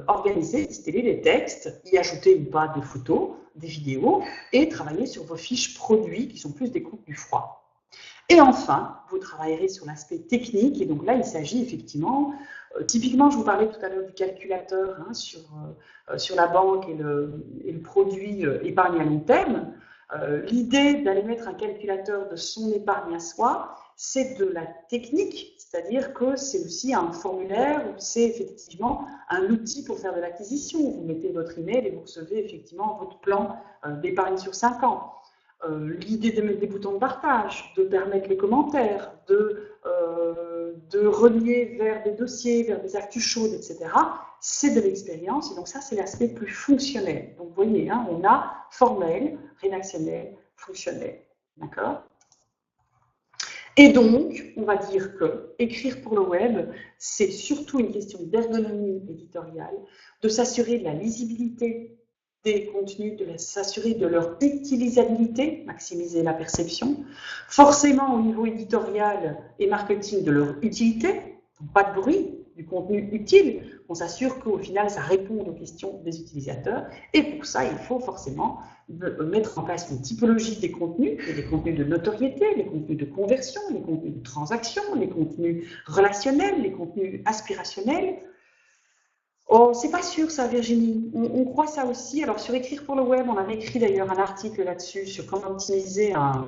organiser, distiller des textes, y ajouter ou pas des photos, des vidéos et travailler sur vos fiches produits qui sont plus des contenus froids. Et enfin, vous travaillerez sur l'aspect technique et donc là, il s'agit effectivement, typiquement, je vous parlais tout à l'heure du calculateur hein, sur la banque et le produit épargne à long terme. L'idée d'aller mettre un calculateur de son épargne à soi, c'est de la technique, c'est-à-dire que c'est aussi un formulaire ou c'est effectivement un outil pour faire de l'acquisition. Vous mettez votre email et vous recevez effectivement votre plan d'épargne sur 5 ans. L'idée de mettre des boutons de partage, de permettre les commentaires, de relier vers des dossiers, vers des actus chaudes, etc., c'est de l'expérience et donc ça, c'est l'aspect plus fonctionnel. Donc vous voyez, hein, on a formel, rédactionnel, fonctionnel. D'accord ? Et donc, on va dire que écrire pour le web, c'est surtout une question d'ergonomie éditoriale, de s'assurer de la lisibilité des contenus, de s'assurer de leur utilisabilité, maximiser la perception, forcément au niveau éditorial et marketing de leur utilité, pas de bruit, du contenu utile, on s'assure qu'au final ça réponde aux questions des utilisateurs et pour ça il faut forcément mettre en place une typologie des contenus, des contenus de notoriété, les contenus de conversion, les contenus de transaction, les contenus relationnels, les contenus aspirationnels. Oh, c'est pas sûr ça, Virginie. On croit ça aussi. Alors sur Écrire pour le web, on avait écrit d'ailleurs un article là-dessus sur comment optimiser un.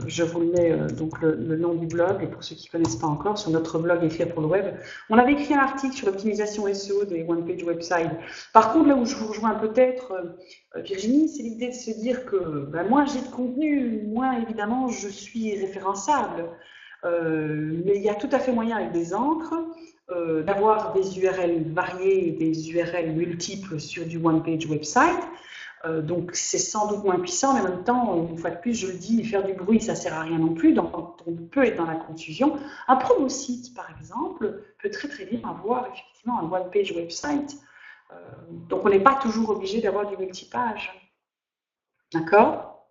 Je vous le mets donc le nom du blog et pour ceux qui ne connaissent pas encore sur notre blog Écrire pour le web, on avait écrit un article sur l'optimisation SEO des one-page websites. Par contre, là où je vous rejoins peut-être, Virginie, c'est l'idée de se dire que ben, moins j'ai de contenu, moins évidemment je suis référençable. Mais il y a tout à fait moyen avec des encres d'avoir des URL variées, des URL multiples sur du one-page website. Donc c'est sans doute moins puissant, mais en même temps, une fois de plus, je le dis, faire du bruit, ça ne sert à rien non plus, donc on peut être dans la confusion. Un promo site, par exemple, peut très très bien avoir effectivement un one-page website, donc on n'est pas toujours obligé d'avoir du multipage. D'accord ?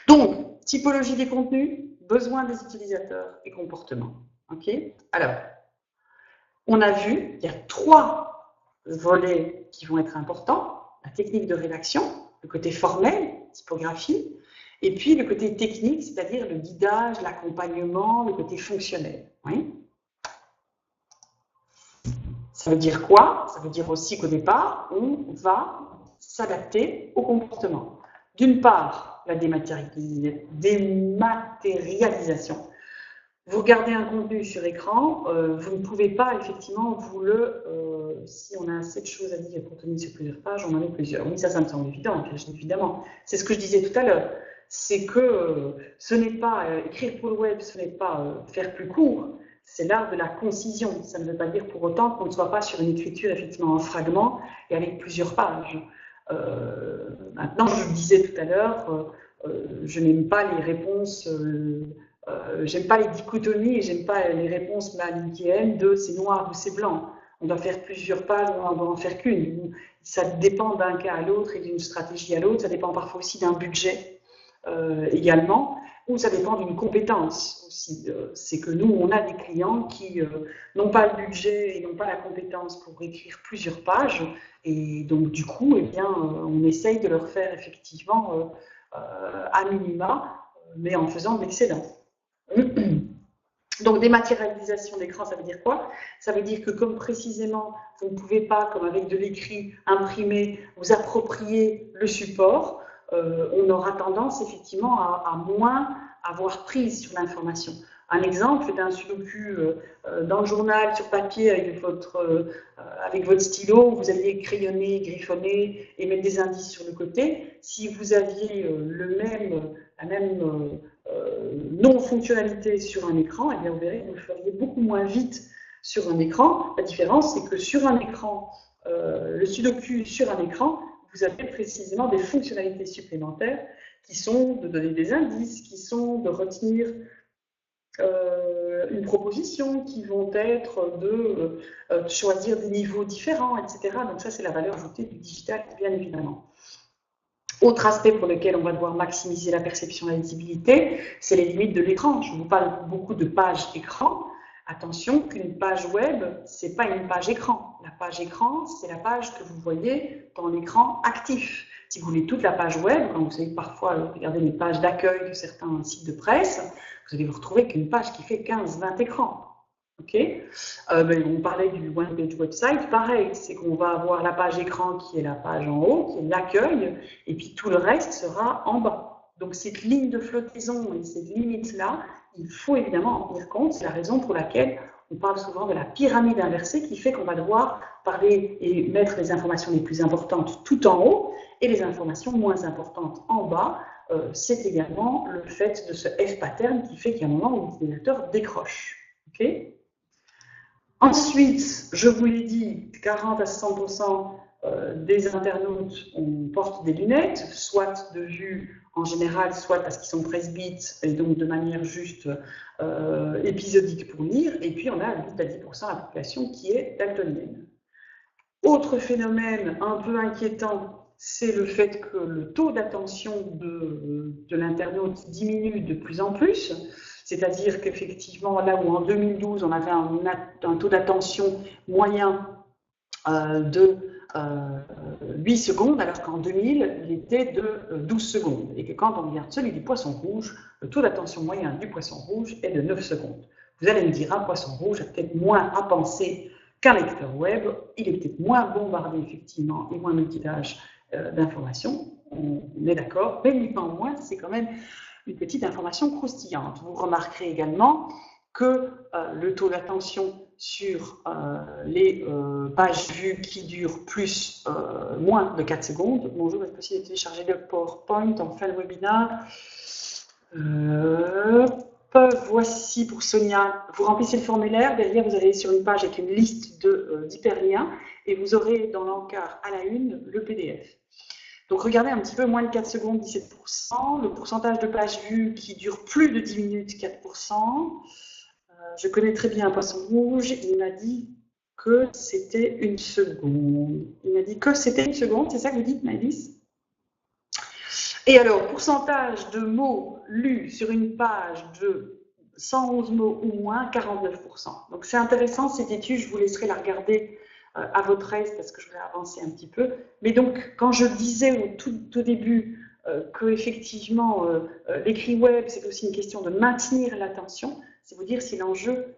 Donc, typologie des contenus, besoins des utilisateurs et comportement. Ok ? Alors, on a vu, il y a 3 volets qui vont être importants. La technique de rédaction, le côté formel, typographie, et puis le côté technique, c'est-à-dire le guidage, l'accompagnement, le côté fonctionnel. Oui. Ça veut dire quoi? Ça veut dire aussi qu'au départ, on va s'adapter au comportement. D'une part, la dématérialisation. Vous regardez un contenu sur écran, vous ne pouvez pas effectivement si on a assez de choses à dire pour tenir sur plusieurs pages, on en met plusieurs. Oui, ça me semble évident, évidemment. C'est ce que je disais tout à l'heure. C'est que ce n'est pas écrire pour le web, ce n'est pas faire plus court, c'est l'art de la concision. Ça ne veut pas dire pour autant qu'on ne soit pas sur une écriture effectivement en fragments et avec plusieurs pages. Maintenant, je le disais tout à l'heure, je n'aime pas les réponses, j'aime pas les dichotomies et j'aime pas les réponses manichéennes de c'est noir ou c'est blanc. On doit faire plusieurs pages, on doit en faire qu'une. Ça dépend d'un cas à l'autre et d'une stratégie à l'autre. Ça dépend parfois aussi d'un budget également, ou ça dépend d'une compétence aussi. C'est que nous, on a des clients qui n'ont pas le budget et n'ont pas la compétence pour écrire plusieurs pages. Et donc, du coup, eh bien, on essaye de leur faire effectivement à minima, mais en faisant de l'excellent. Donc, dématérialisation d'écran, ça veut dire quoi? Ça veut dire que comme précisément, vous ne pouvez pas, comme avec de l'écrit, imprimer, vous approprier le support, on aura tendance effectivement à moins avoir prise sur l'information. Un exemple d'un sudoku dans le journal, sur papier, avec votre stylo, vous alliez crayonner, griffonner et mettre des indices sur le côté. Si vous aviez la même non-fonctionnalité sur un écran, eh bien vous verrez que vous le feriez beaucoup moins vite sur un écran. La différence, c'est que sur un écran, le sudoku sur un écran, vous avez précisément des fonctionnalités supplémentaires qui sont de donner des indices, qui sont de retenir une proposition, qui vont être de choisir des niveaux différents, etc. Donc ça, c'est la valeur ajoutée du digital, bien évidemment. Autre aspect pour lequel on va devoir maximiser la perception de la lisibilité, c'est les limites de l'écran. Je vous parle beaucoup de pages écran. Attention qu'une page web, c'est pas une page écran. La page écran, c'est la page que vous voyez dans l'écran actif. Si vous voulez toute la page web, quand vous allez parfois regarder les pages d'accueil de certains sites de presse, vous allez vous retrouver qu'une page qui fait 15-20 écrans. Okay. On parlait du One Page Website, pareil, c'est qu'on va avoir la page écran qui est la page en haut, qui est l'accueil, et puis tout le reste sera en bas. Donc cette ligne de flottaison et cette limite-là, il faut évidemment en tenir compte. C'est la raison pour laquelle on parle souvent de la pyramide inversée, qui fait qu'on va devoir parler et mettre les informations les plus importantes tout en haut et les informations moins importantes en bas. C'est également le fait de ce F-pattern qui fait qu'il y a un moment où l'utilisateur décroche. Okay. Ensuite, je vous l'ai dit, 40 à 60% des internautes portent des lunettes, soit de vue en général, soit parce qu'ils sont presbytes et donc de manière juste épisodique pour lire. Et puis, on a 8 à 10% de la population qui est daltonienne. Autre phénomène un peu inquiétant, c'est le fait que le taux d'attention de l'internaute diminue de plus en plus. C'est-à-dire qu'effectivement, là où en 2012, on avait un taux d'attention moyen de 8 secondes, alors qu'en 2000, il était de 12 secondes. Et que quand on regarde celui du poisson rouge, le taux d'attention moyen du poisson rouge est de 9 secondes. Vous allez me dire, un poisson rouge a peut-être moins à penser qu'un lecteur web. Il est peut-être moins bombardé, effectivement, et moins multitâche d'informations. On est d'accord, mais néanmoins, c'est quand même une petite information croustillante. Vous remarquerez également que le taux d'attention sur les pages vues qui durent moins de 4 secondes. Bonjour, est-ce possible de télécharger le PowerPoint en fin de webinaire? Voici pour Sonia. Vous remplissez le formulaire. Derrière, vous allez sur une page avec une liste d'hyperliens et vous aurez dans l'encart à la une le PDF. Donc, regardez un petit peu, moins de 4 secondes, 17%. Le pourcentage de pages vues qui dure plus de 10 minutes, 4%. Je connais très bien un poisson rouge. Il m'a dit que c'était une seconde. Il m'a dit que c'était une seconde. C'est ça que vous dites, Maëlys? Et alors, pourcentage de mots lus sur une page de 111 mots ou moins, 49%. Donc, c'est intéressant cette étude. Je vous laisserai la regarder à votre aise parce que je vais avancer un petit peu. Mais donc, quand je disais au tout début que effectivement l'écrit web, c'est aussi une question de maintenir l'attention, c'est vous dire si l'enjeu,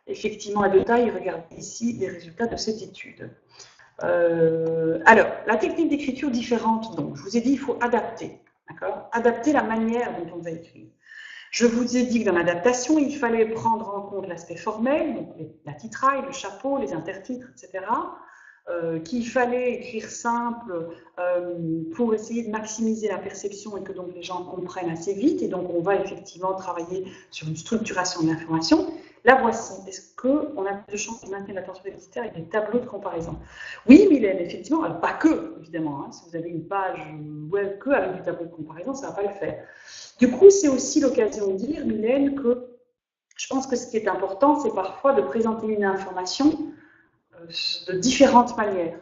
effectivement, est de taille. Regardez ici les résultats de cette étude. Alors, la technique d'écriture différente, donc, je vous ai dit, il faut adapter. D'accord? Adapter la manière dont on va écrire. Je vous ai dit que dans l'adaptation, il fallait prendre en compte l'aspect formel, donc la titraille, le chapeau, les intertitres, etc. Qu'il fallait écrire simple pour essayer de maximiser la perception et que donc les gens comprennent assez vite. Et donc on va effectivement travailler sur une structuration de l'information. La voici. Est-ce qu'on a de chance de maintenir l'attention des visiteurs avec des tableaux de comparaison? Oui, Mylène, effectivement. Alors, pas que, évidemment. Hein, si vous avez une page web que avec du tableau de comparaison, ça ne va pas le faire. Du coup, c'est aussi l'occasion de dire, Mylène, que je pense que ce qui est important, c'est parfois de présenter une information de différentes manières.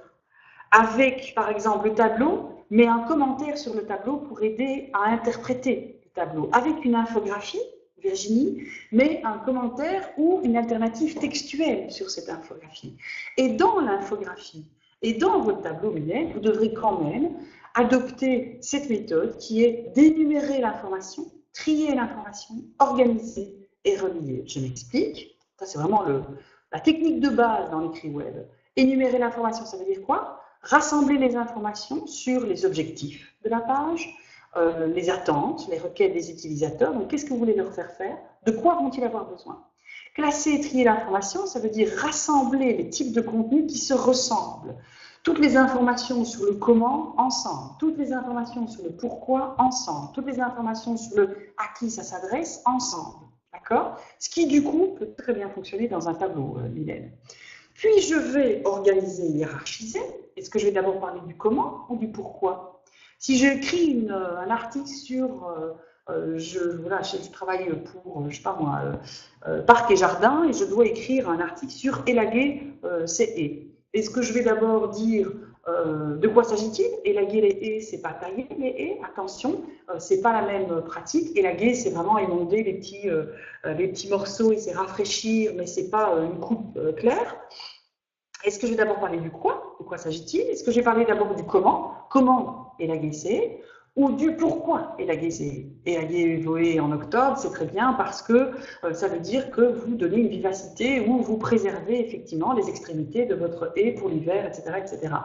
Avec, par exemple, le tableau, mais un commentaire sur le tableau pour aider à interpréter le tableau. Avec une infographie, Virginie, mais un commentaire ou une alternative textuelle sur cette infographie. Et dans l'infographie et dans votre tableau, Mylène, vous devrez quand même adopter cette méthode qui est d'énumérer l'information, trier l'information, organiser et relier. Je m'explique. Ça, c'est vraiment la technique de base dans l'écrit web. Énumérer l'information, ça veut dire quoi? Rassembler les informations sur les objectifs de la page, les attentes, les requêtes des utilisateurs. Donc, qu'est-ce que vous voulez leur faire faire? De quoi vont-ils avoir besoin? Classer et trier l'information, ça veut dire rassembler les types de contenus qui se ressemblent. Toutes les informations sur le comment, ensemble. Toutes les informations sur le pourquoi, ensemble. Toutes les informations sur le à qui ça s'adresse, ensemble. D'accord? Ce qui, du coup, peut très bien fonctionner dans un tableau, Mylène. Puis, je vais organiser et hiérarchiser. Est-ce que je vais d'abord parler du comment ou du pourquoi? Si j'écris un article sur... je travaille pour, je sais pas moi, Parc et Jardin, et je dois écrire un article sur élaguer ces haies. Est-ce que je vais d'abord dire de quoi s'agit-il? Élaguer les haies, c'est pas tailler les haies, attention, c'est pas la même pratique. Élaguer, c'est vraiment émonder les petits morceaux et c'est rafraîchir, mais c'est pas une coupe claire. Est-ce que je vais d'abord parler du quoi? De quoi s'agit-il? Est-ce que je vais parler d'abord du comment? Comment élaguer ces haies? Ou du pourquoi élaguer ces haies? Élaguer vos haies en octobre, c'est très bien parce que ça veut dire que vous donnez une vivacité ou vous préservez effectivement les extrémités de votre haie pour l'hiver, etc., etc.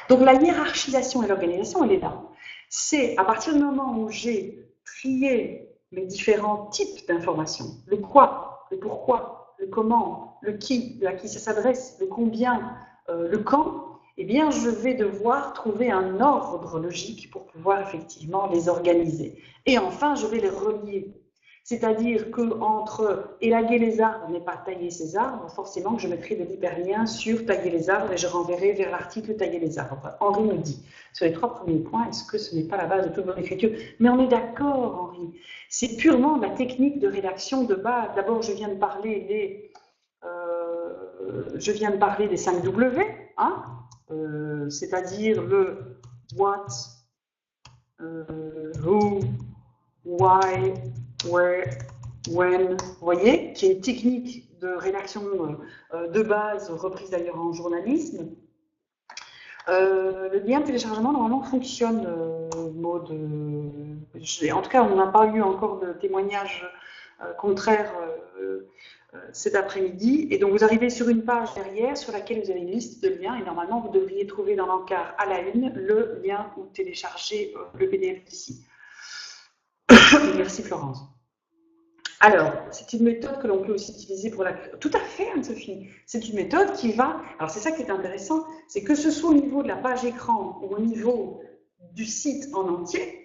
Donc la hiérarchisation et l'organisation, elle est là. C'est à partir du moment où j'ai trié les différents types d'informations, le quoi, le pourquoi, le comment, le qui, à qui ça s'adresse, le combien, le quand, eh bien, je vais devoir trouver un ordre logique pour pouvoir effectivement les organiser. Et enfin, je vais les relier. C'est-à-dire qu'entre élaguer les arbres n'est pas tailler ces arbres, forcément que je mettrai de l'hyperlien sur tailler les arbres et je renverrai vers l'article tailler les arbres. Henri me dit, sur les 3 premiers points, est-ce que ce n'est pas la base de toute votre écriture? Mais on est d'accord, Henri. C'est purement la technique de rédaction de base. D'abord, je viens de parler des 5 W, hein, c'est-à-dire le what, who, why, where, when, vous voyez, qui est une technique de rédaction de base, reprise d'ailleurs en journalisme. Le lien de téléchargement, normalement, fonctionne, Maud. En tout cas, on n'a pas eu encore de témoignage contraire cet après-midi. Et donc, vous arrivez sur une page derrière sur laquelle vous avez une liste de liens. Et normalement, vous devriez trouver dans l'encart à la une le lien où télécharger le PDF d'ici. Merci, Florence. Alors, c'est une méthode que l'on peut aussi utiliser pour la... Tout à fait, Anne-Sophie. C'est une méthode qui va... Alors, c'est ça qui est intéressant, c'est que ce soit au niveau de la page écran ou au niveau du site en entier,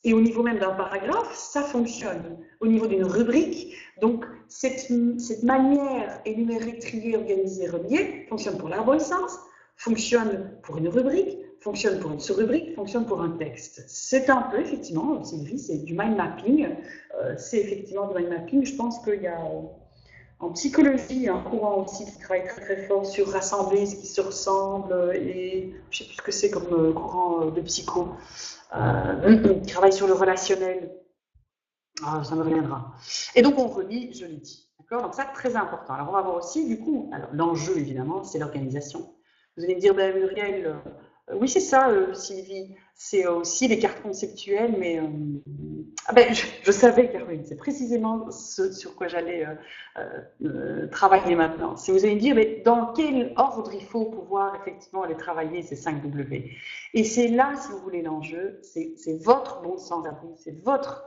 et au niveau même d'un paragraphe, ça fonctionne. Au niveau d'une rubrique, donc cette manière énumérée, triée, organisée, reliée, fonctionne pour l'arborescence, fonctionne pour une rubrique, fonctionne pour une sous-rubrique, fonctionne pour un texte. C'est un peu, effectivement, Sylvie, c'est du mind mapping. C'est effectivement du mind mapping. Je pense qu'il y a en psychologie un courant aussi qui travaille très très fort sur rassembler ce qui se ressemble et je ne sais plus ce que c'est comme courant de psycho. Qui travaille sur le relationnel. Ah, ça me reviendra. Et donc on relie, je l'ai dit. D'accord? Donc ça, très important. Alors on va voir aussi, du coup, l'enjeu évidemment, c'est l'organisation. Vous allez me dire, ben, Muriel, oui, c'est ça, Sylvie. C'est aussi les cartes conceptuelles, mais Ah ben, je savais, Caroline, c'est précisément ce sur quoi j'allais travailler maintenant. Si vous allez me dire, mais dans quel ordre il faut pouvoir effectivement aller travailler ces 5 W? Et c'est là, si vous voulez, l'enjeu, c'est votre bon sens à vous, c'est votre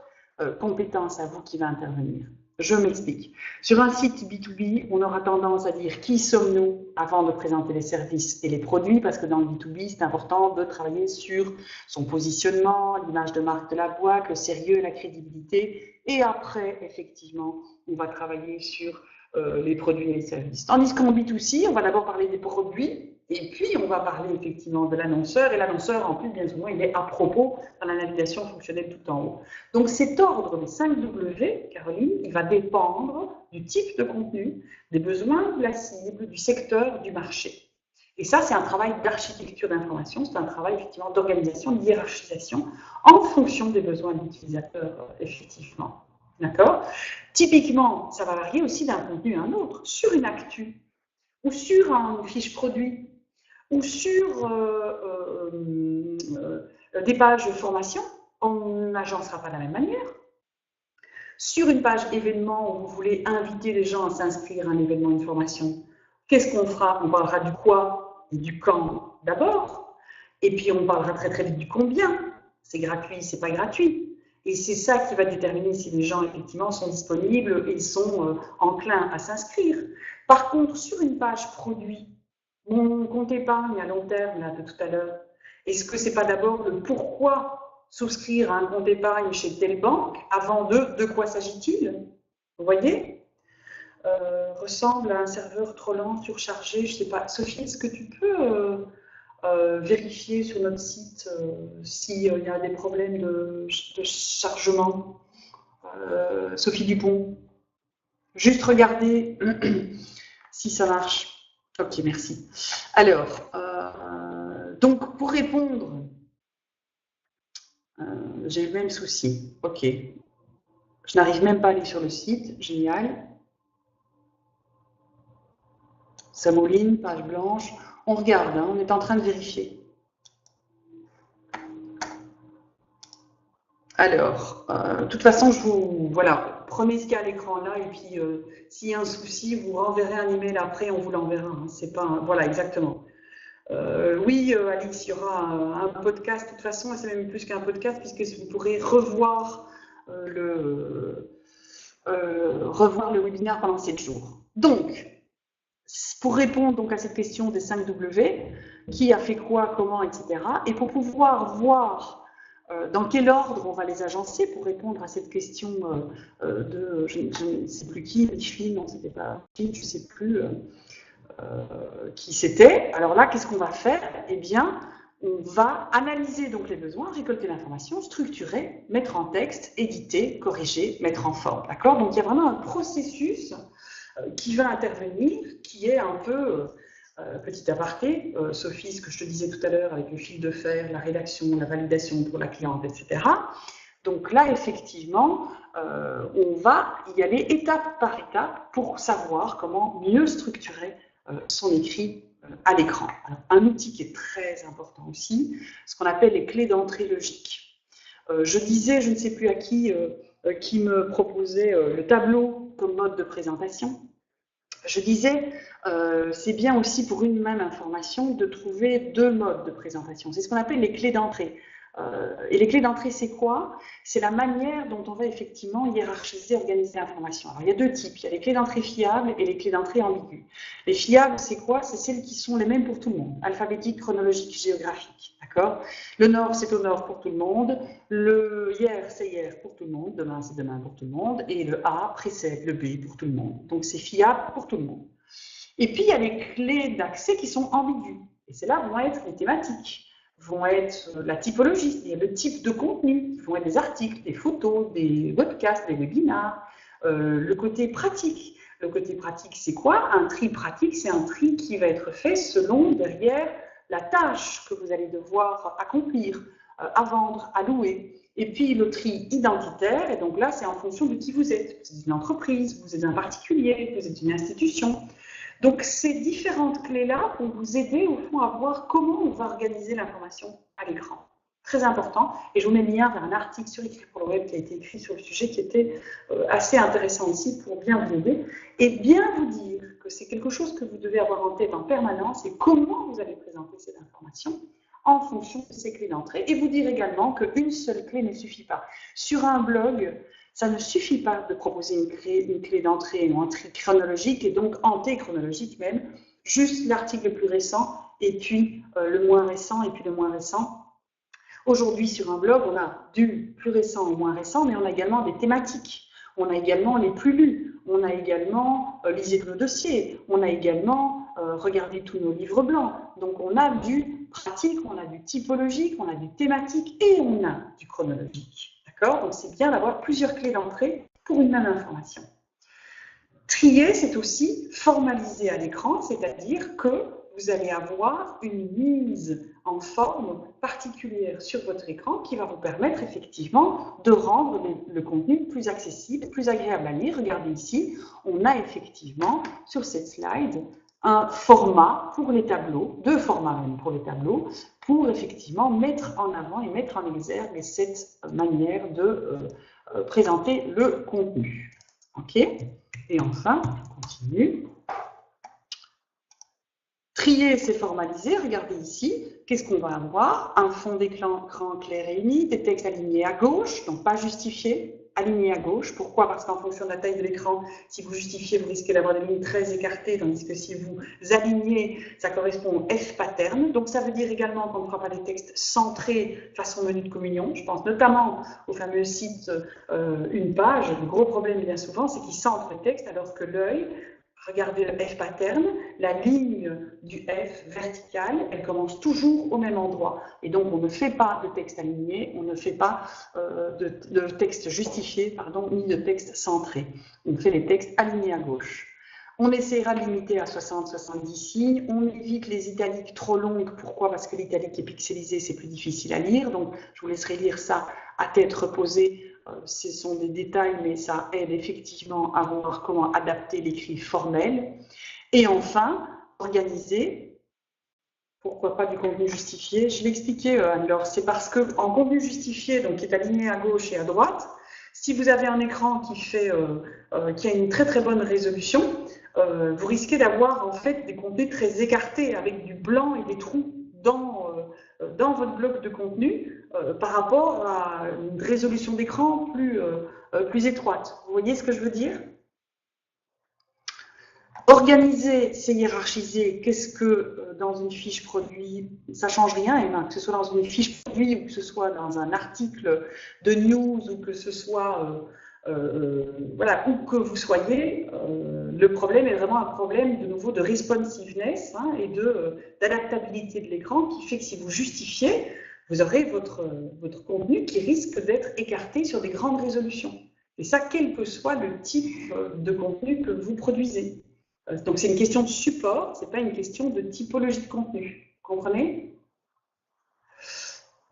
compétence à vous qui va intervenir. Je m'explique. Sur un site B2B, on aura tendance à dire qui sommes-nous avant de présenter les services et les produits, parce que dans le B2B, c'est important de travailler sur son positionnement, l'image de marque de la boîte, le sérieux, la crédibilité. Et après, effectivement, on va travailler sur les produits et les services. Tandis qu'en B2C, on va d'abord parler des produits, et puis on va parler effectivement de l'annonceur. Et l'annonceur, en plus, bien souvent, il est à propos dans la navigation fonctionnelle tout en haut. Donc cet ordre des 5 W, Caroline, il va dépendre du type de contenu, des besoins de la cible, du secteur, du marché. Et ça, c'est un travail d'architecture d'information, c'est un travail effectivement d'organisation, de hiérarchisation en fonction des besoins de l'utilisateur, effectivement. D'accord? Typiquement, ça va varier aussi d'un contenu à un autre, sur une actu, ou sur une fiche produit, ou sur des pages de formation, on n'agencera pas de la même manière. Sur une page événement où vous voulez inviter les gens à s'inscrire à un événement, une formation, qu'est-ce qu'on fera? On parlera du quoi et du quand d'abord, et puis on parlera très très vite du combien. C'est gratuit, c'est pas gratuit. Et c'est ça qui va déterminer si les gens effectivement sont disponibles et sont enclins à s'inscrire. Par contre, sur une page produit, mon compte épargne à long terme là, de tout à l'heure, est-ce que c'est pas d'abord le pourquoi souscrire à un compte épargne chez telle banque avant de quoi s'agit-il? Vous voyez? Ressemble à un serveur trop lent, surchargé, je ne sais pas. Sophie, est-ce que tu peux vérifier sur notre site s'il y a des problèmes de chargement? Sophie Dupont, juste regarder si ça marche. Ok, merci. Alors, donc pour répondre, j'ai le même souci. Ok. Je n'arrive même pas à aller sur le site. Génial. Ça mouline, page blanche. On regarde, hein, on est en train de vérifier. Alors, de toute façon, je vous. Voilà, prenez ce qu'il y a à l'écran là, et puis s'il y a un souci, vous renverrez un email après, on vous l'enverra. Hein, c'est pas. Voilà, exactement. Oui, Alix, il y aura un podcast de toute façon, et c'est même plus qu'un podcast, puisque vous pourrez revoir revoir le webinaire pendant 7 jours. Donc, pour répondre donc à cette question des 5 W, qui a fait quoi, comment, etc., et pour pouvoir voir dans quel ordre on va les agencer, pour répondre à cette question de, je ne sais plus qui, Micheline, non, c'était pas qui, je ne sais plus qui c'était. Alors là, qu'est-ce qu'on va faire? Eh bien, on va analyser donc les besoins, récolter l'information, structurer, mettre en texte, éditer, corriger, mettre en forme. D'accord? Donc il y a vraiment un processus qui va intervenir, qui est un peu, petit aparté, Sophie, ce que je te disais tout à l'heure avec le fil de fer, la rédaction, la validation pour la cliente, etc. Donc là, effectivement, on va y aller étape par étape pour savoir comment mieux structurer son écrit à l'écran. Un outil qui est très important aussi, ce qu'on appelle les clés d'entrée logique. Je disais, je ne sais plus à qui me proposait le tableau comme mode de présentation. Je disais, c'est bien aussi pour une même information de trouver deux modes de présentation. C'est ce qu'on appelle les clés d'entrée. Et les clés d'entrée, c'est quoi? C'est la manière dont on va effectivement hiérarchiser, organiser l'information. Alors, il y a deux types. Il y a les clés d'entrée fiables et les clés d'entrée ambiguës. Les fiables, c'est quoi? C'est celles qui sont les mêmes pour tout le monde. Alphabétique, chronologique, géographique. D'accord? Le nord, c'est au nord pour tout le monde. Le hier, c'est hier pour tout le monde. Demain, c'est demain pour tout le monde. Et le A précède le B pour tout le monde. Donc, c'est fiable pour tout le monde. Et puis, il y a les clés d'accès qui sont ambiguës. Et c'est là vont être les thématiques, vont être la typologie, c'est-à-dire le type de contenu, vont être des articles, des photos, des podcasts, des webinars, le côté pratique. Le côté pratique, c'est quoi? Un tri pratique, c'est un tri qui va être fait selon, derrière, la tâche que vous allez devoir accomplir, à vendre, à louer. Et puis le tri identitaire, et donc là, c'est en fonction de qui vous êtes. Vous êtes une entreprise, vous êtes un particulier, vous êtes une institution. Donc, ces différentes clés-là vont vous aider, au fond, à voir comment on va organiser l'information à l'écran. Très important. Et je vous mets le lien vers un article sur Écrire pour le web qui a été écrit sur le sujet qui était assez intéressant aussi pour bien vous aider. Et bien vous dire que c'est quelque chose que vous devez avoir en tête en permanence et comment vous allez présenter cette information en fonction de ces clés d'entrée. Et vous dire également qu'une seule clé ne suffit pas. Sur un blog, ça ne suffit pas de proposer une clé d'entrée, une entrée chronologique et donc antéchronologique même, juste l'article le plus récent et puis le moins récent et puis le moins récent. Aujourd'hui, sur un blog, on a du plus récent au moins récent, mais on a également des thématiques. On a également les plus lus. On a également lisez nos dossiers. On a également regardez tous nos livres blancs. Donc, on a du pratique, on a du typologique, on a du thématique et on a du chronologique. D'accord? Donc, c'est bien d'avoir plusieurs clés d'entrée pour une même information. Trier, c'est aussi formaliser à l'écran, c'est-à-dire que vous allez avoir une mise en forme particulière sur votre écran qui va vous permettre effectivement de rendre le contenu plus accessible, plus agréable à lire. Regardez ici, on a effectivement sur cette slide un format pour les tableaux, deux formats même pour les tableaux, pour effectivement mettre en avant et mettre en exergue cette manière de présenter le contenu. OK ? Et enfin, je continue. Trier, c'est formaliser. Regardez ici, qu'est-ce qu'on va avoir? Un fond d'écran clair et uni, des textes alignés à gauche, donc pas justifiés, alignés à gauche. Pourquoi? Parce qu'en fonction de la taille de l'écran, si vous justifiez, vous risquez d'avoir des lignes très écartées, tandis que si vous alignez, ça correspond au F pattern. Donc ça veut dire également qu'on ne fera pas des textes centrés façon menu de communion. Je pense notamment au fameux site Une Page. Le gros problème bien souvent, c'est qu'il centre le texte alors que l'œil, regardez le F pattern, la ligne du F verticale, elle commence toujours au même endroit. Et donc, on ne fait pas de texte aligné, on ne fait pas de texte justifié, pardon, ni de texte centré. On fait les textes alignés à gauche. On essaiera de limiter à 60-70 signes. On évite les italiques trop longues. Pourquoi? Parce que l'italique est pixelisé, c'est plus difficile à lire. Donc, je vous laisserai lire ça à tête reposée. Ce sont des détails, mais ça aide effectivement à voir comment adapter l'écrit formel. Et enfin, organiser, pourquoi pas du contenu justifié. Je l'ai expliqué, alors c'est parce qu'en contenu justifié, donc qui est aligné à gauche et à droite, si vous avez un écran qui a une très très bonne résolution, vous risquez d'avoir en fait des contenus très écartés avec du blanc et des trous dans votre bloc de contenu par rapport à une résolution d'écran plus étroite. Vous voyez ce que je veux dire? Organiser, c'est hiérarchiser. Qu'est-ce que dans une fiche produit, ça ne change rien, Emma, que ce soit dans une fiche produit ou que ce soit dans un article de news ou que ce soit, voilà, où que vous soyez, le problème est vraiment un problème de nouveau de responsiveness et d'adaptabilité de l'écran qui fait que si vous justifiez, vous aurez votre contenu qui risque d'être écarté sur des grandes résolutions. Et ça, quel que soit le type de contenu que vous produisez. Donc, c'est une question de support, ce n'est pas une question de typologie de contenu. Vous comprenez?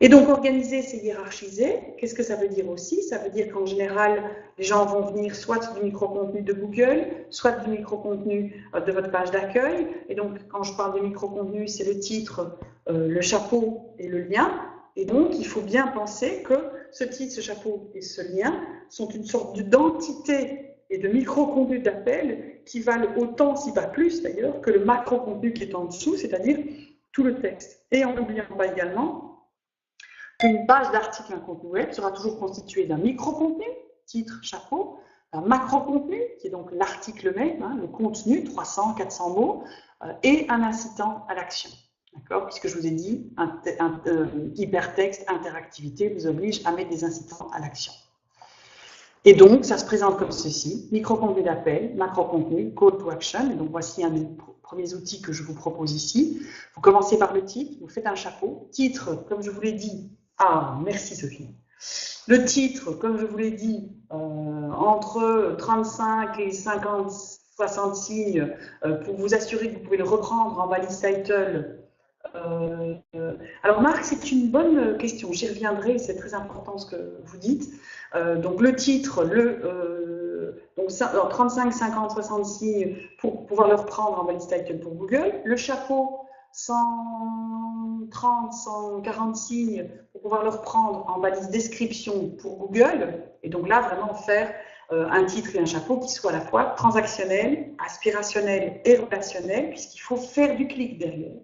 Et donc, organiser, c'est hiérarchiser. Qu'est-ce que ça veut dire aussi? Ça veut dire qu'en général, les gens vont venir soit du micro-contenu de Google, soit du micro-contenu de votre page d'accueil. Et donc, quand je parle de micro-contenu, c'est le titre, le chapeau et le lien. Et donc, il faut bien penser que ce titre, ce chapeau et ce lien sont une sorte d'entité et de micro-contenu d'appel qui valent autant, si pas plus d'ailleurs, que le macro-contenu qui est en dessous, c'est-à-dire tout le texte. Et en n'oubliant pas également qu'une page d'article, un contenu web, sera toujours constituée d'un micro-contenu, titre, chapeau, d'un macro-contenu, qui est donc l'article même, le contenu, 300, 400 mots, et un incitant à l'action. D'accord? Puisque je vous ai dit, hypertexte, interactivité vous oblige à mettre des incitants à l'action. Et donc, ça se présente comme ceci, micro-contenu d'appel, macro-contenu, call to action. Et donc, voici un des premiers outils que je vous propose ici. Vous commencez par le titre, vous faites un chapeau. Titre, comme je vous l'ai dit, merci Sophie. Le titre, comme je vous l'ai dit, entre 35 et 50, 60 signes, pour vous assurer que vous pouvez le reprendre en valise title. Alors Marc, c'est une bonne question, j'y reviendrai, c'est très important ce que vous dites. Donc le titre, donc 35, 50, 60 signes pour pouvoir le reprendre en valise title pour Google. Le chapeau, 130, 140 signes pour pouvoir le reprendre en balise description pour Google, et donc là, vraiment faire un titre et un chapeau qui soient à la fois transactionnels, aspirationnels et relationnels, puisqu'il faut faire du clic derrière.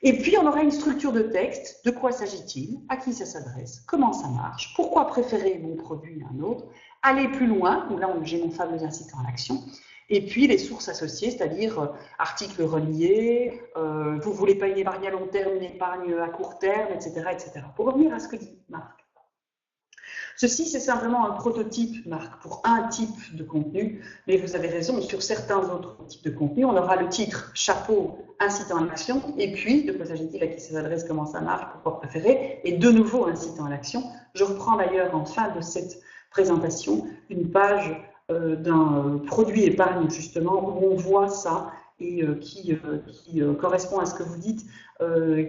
Et puis, on aura une structure de texte. De quoi s'agit-il? À qui ça s'adresse? Comment ça marche? Pourquoi préférer mon produit à un autre? Aller plus loin, où là, j'ai mon fameux incitant à l'action. Et puis, les sources associées, c'est-à-dire articles reliés, vous voulez pas une épargne à long terme, une épargne à court terme, etc., etc. Pour revenir à ce que dit Marc. Ceci, c'est simplement un prototype, Marc, pour un type de contenu, mais vous avez raison, sur certains autres types de contenus, on aura le titre, chapeau, incitant à l'action, et puis, de quoi s'agit-il, à qui ça s'adresse, comment ça marche, pourquoi préférer, et de nouveau incitant à l'action. Je reprends d'ailleurs en fin de cette présentation une page d'un produit épargne, justement, où on voit ça, et qui correspond à ce que vous dites,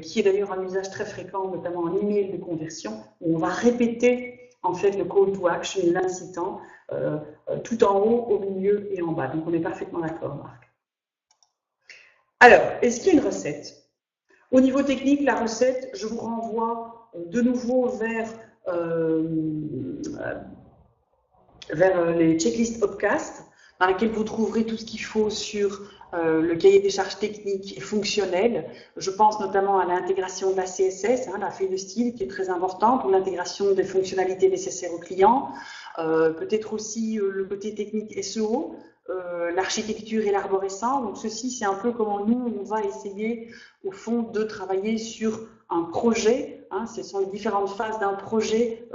qui est d'ailleurs un usage très fréquent, notamment en email de conversion, où on va répéter en fait le call to action, l'incitant, tout en haut, au milieu et en bas. Donc on est parfaitement d'accord, Marc. Alors, est-ce qu'il y a une recette? Au niveau technique, la recette, je vous renvoie de nouveau vers les checklists Hopcast, dans lesquelles vous trouverez tout ce qu'il faut sur le cahier des charges techniques et fonctionnelles. Je pense notamment à l'intégration de la CSS, la feuille de style, qui est très importante, ou l'intégration des fonctionnalités nécessaires aux clients, peut-être aussi le côté technique SEO, l'architecture et l'arborescent. Donc ceci, c'est un peu comment nous, on va essayer, au fond, de travailler sur un projet. Ce sont les différentes phases d'un projet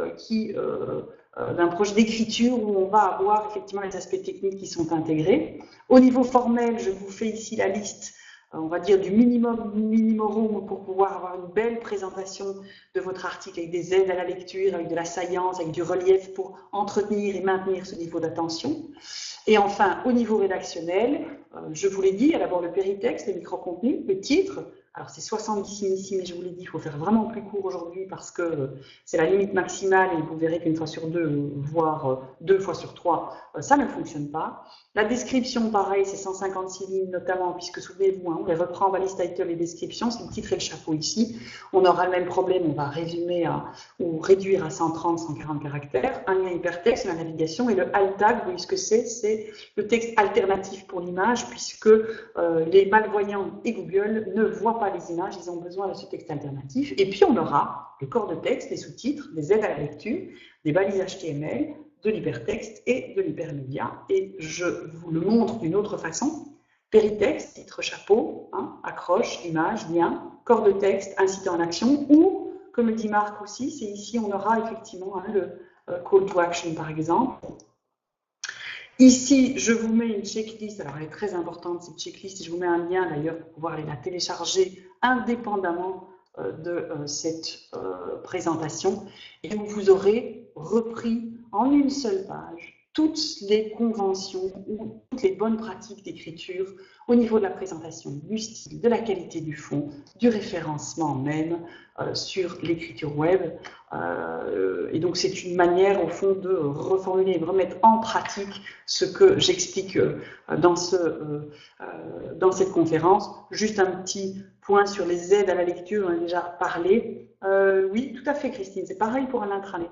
d'un projet d'écriture où on va avoir effectivement les aspects techniques qui sont intégrés. Au niveau formel, je vous fais ici la liste, on va dire, du minimum pour pouvoir avoir une belle présentation de votre article avec des aides à la lecture, avec de la saillance, avec du relief pour entretenir et maintenir ce niveau d'attention. Et enfin, au niveau rédactionnel, je vous l'ai dit, il y a d'abord le péritexte, le micro-contenu, le titre. Alors, c'est 70 signes ici, mais je vous l'ai dit, il faut faire vraiment plus court aujourd'hui parce que c'est la limite maximale et vous verrez qu'une fois sur deux, voire 2 fois sur 3, ça ne fonctionne pas. La description, pareil, c'est 156 lignes notamment, puisque souvenez-vous, on les reprend en balise title et description, c'est le titre et le chapeau ici. On aura le même problème, on va résumer ou réduire à 130, 140 caractères, un lien hypertexte, la navigation et le alt tag, vous voyez ce que c'est le texte alternatif pour l'image, puisque les malvoyants et Google ne voient pas les images, ils ont besoin de ce texte alternatif. Et puis on aura le corps de texte, les sous-titres, des aides à la lecture, des balises HTML, de l'hypertexte et de l'hypermédia. Et je vous le montre d'une autre façon. Péritexte, titre, chapeau, accroche, image, lien, corps de texte, incitant à l'action, ou, comme le dit Marc aussi, c'est ici on aura effectivement le call to action par exemple. Ici, je vous mets une checklist, alors elle est très importante cette checklist, et je vous mets un lien d'ailleurs pour pouvoir aller la télécharger indépendamment de cette présentation, et où vous aurez repris en une seule page toutes les conventions ou toutes les bonnes pratiques d'écriture au niveau de la présentation, du style, de la qualité du fond, du référencement même sur l'écriture web. Et donc c'est une manière au fond de reformuler et de remettre en pratique ce que j'explique dans cette conférence. Juste un petit point sur les aides à la lecture, on en a déjà parlé. Oui, tout à fait Christine, c'est pareil pour un intranet.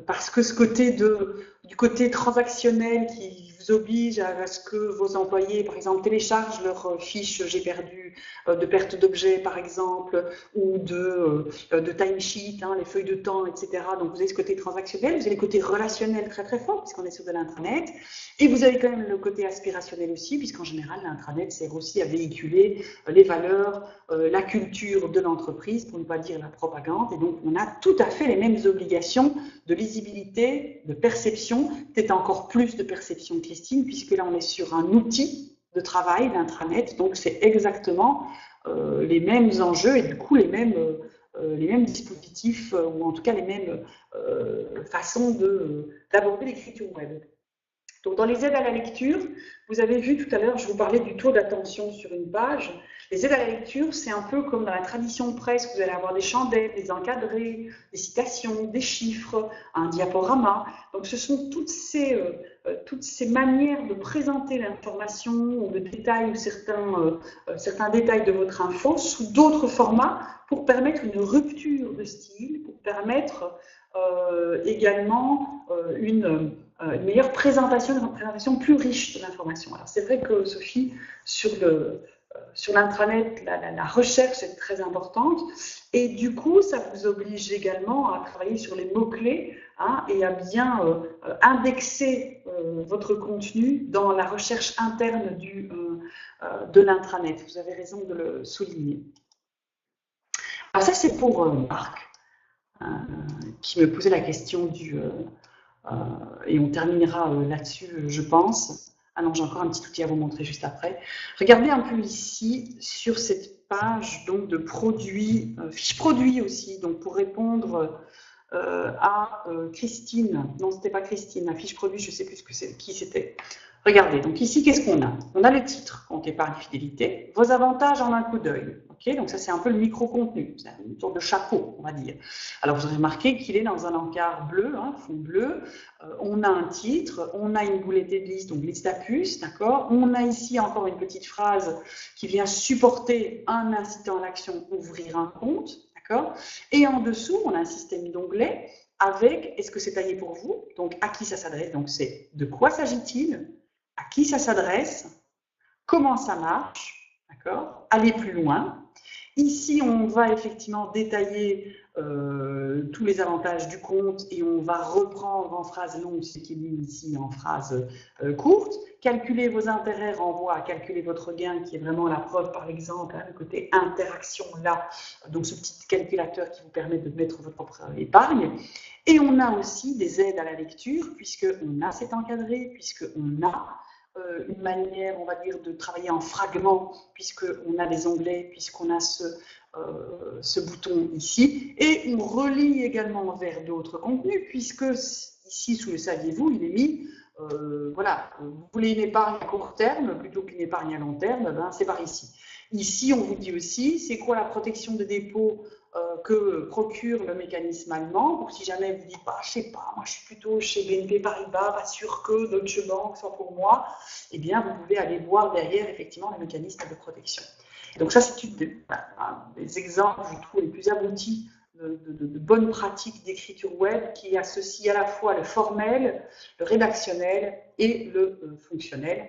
Parce que ce côté du côté transactionnel qui vous oblige à ce que vos employés, par exemple, téléchargent leur fiche j'ai perdu de perte d'objet, par exemple, ou de timesheet, les feuilles de temps, etc. Donc vous avez ce côté transactionnel, vous avez le côté relationnel très très fort, puisqu'on est sur de l'intranet, et vous avez quand même le côté aspirationnel aussi, puisqu'en général, l'intranet sert aussi à véhiculer les valeurs, la culture de l'entreprise, pour ne pas dire la propagande, et donc on a tout à fait les mêmes obligations de lisibilité, de perception, peut-être encore plus de perception, Christine, puisque là on est sur un outil de travail, d'intranet, donc c'est exactement les mêmes enjeux et du coup les mêmes dispositifs, ou en tout cas les mêmes façons d'aborder l'écriture web. Donc dans les aides à la lecture, vous avez vu tout à l'heure, je vous parlais du taux d'attention sur une page. Les aides à la lecture, c'est un peu comme dans la tradition presque, vous allez avoir des chandelles, des encadrés, des citations, des chiffres, un diaporama. Donc ce sont toutes ces toutes ces manières de présenter l'information ou de détails ou certains détails de votre info sous d'autres formats pour permettre une rupture de style, pour permettre également une meilleure présentation, une présentation plus riche de l'information. Alors c'est vrai que Sophie, sur l'intranet, la recherche est très importante et du coup, ça vous oblige également à travailler sur les mots-clés et à bien indexer votre contenu dans la recherche interne de l'intranet. Vous avez raison de le souligner. Alors ça, c'est pour Marc, qui me posait la question et on terminera là-dessus, je pense. Ah non, j'ai encore un petit outil à vous montrer juste après. Regardez un peu ici sur cette page donc de produits, fiche produit aussi, donc pour répondre à Christine. Non, c'était pas Christine, la fiche produit, je ne sais plus qui c'était. Regardez, donc ici, qu'est-ce qu'on a? On a le titre, compte épargne fidélité, vos avantages en un coup d'œil. Okay, donc ça, c'est un peu le micro-contenu, c'est une sorte de chapeau, on va dire. Alors, vous aurez remarqué qu'il est dans un encart bleu, fond bleu. On a un titre, on a une bouletée de liste, donc liste à puce, d'accord. On a ici encore une petite phrase qui vient supporter un incitant à l'action, ouvrir un compte, d'accord. Et en dessous, on a un système d'onglets avec, est-ce que c'est taillé pour vous? Donc, à qui ça s'adresse? Donc, c'est de quoi s'agit-il? À qui ça s'adresse? Comment ça marche? D'accord. Aller plus loin. Ici, on va effectivement détailler tous les avantages du compte et on va reprendre en phrase longue ce qui est mis ici en phrase courte. Calculer vos intérêts renvoie à calculer votre gain, qui est vraiment la preuve, par exemple, le côté interaction là, donc ce petit calculateur qui vous permet de mettre votre propre épargne. Et on a aussi des aides à la lecture, puisqu'on a cet encadré, puisqu'on a une manière, on va dire, de travailler en fragments, puisqu'on a des onglets, puisqu'on a ce bouton ici, et on relie également vers d'autres contenus, puisque ici, sous le saviez-vous, il est mis, voilà, vous voulez une épargne à court terme, plutôt qu'une épargne à long terme, ben, c'est par ici. Ici, on vous dit aussi, c'est quoi la protection de dépôt que procure le mécanisme allemand, pour si jamais vous dites, bah, je sais pas, moi je suis plutôt chez BNP Paribas, pas sûr que Deutsche Bank soit pour moi, eh bien vous pouvez aller voir derrière effectivement les mécanismes de protection. Et donc ça c'est des exemples, je trouve, les plus aboutis de bonnes pratiques d'écriture web qui associent à la fois le formel, le rédactionnel et le fonctionnel.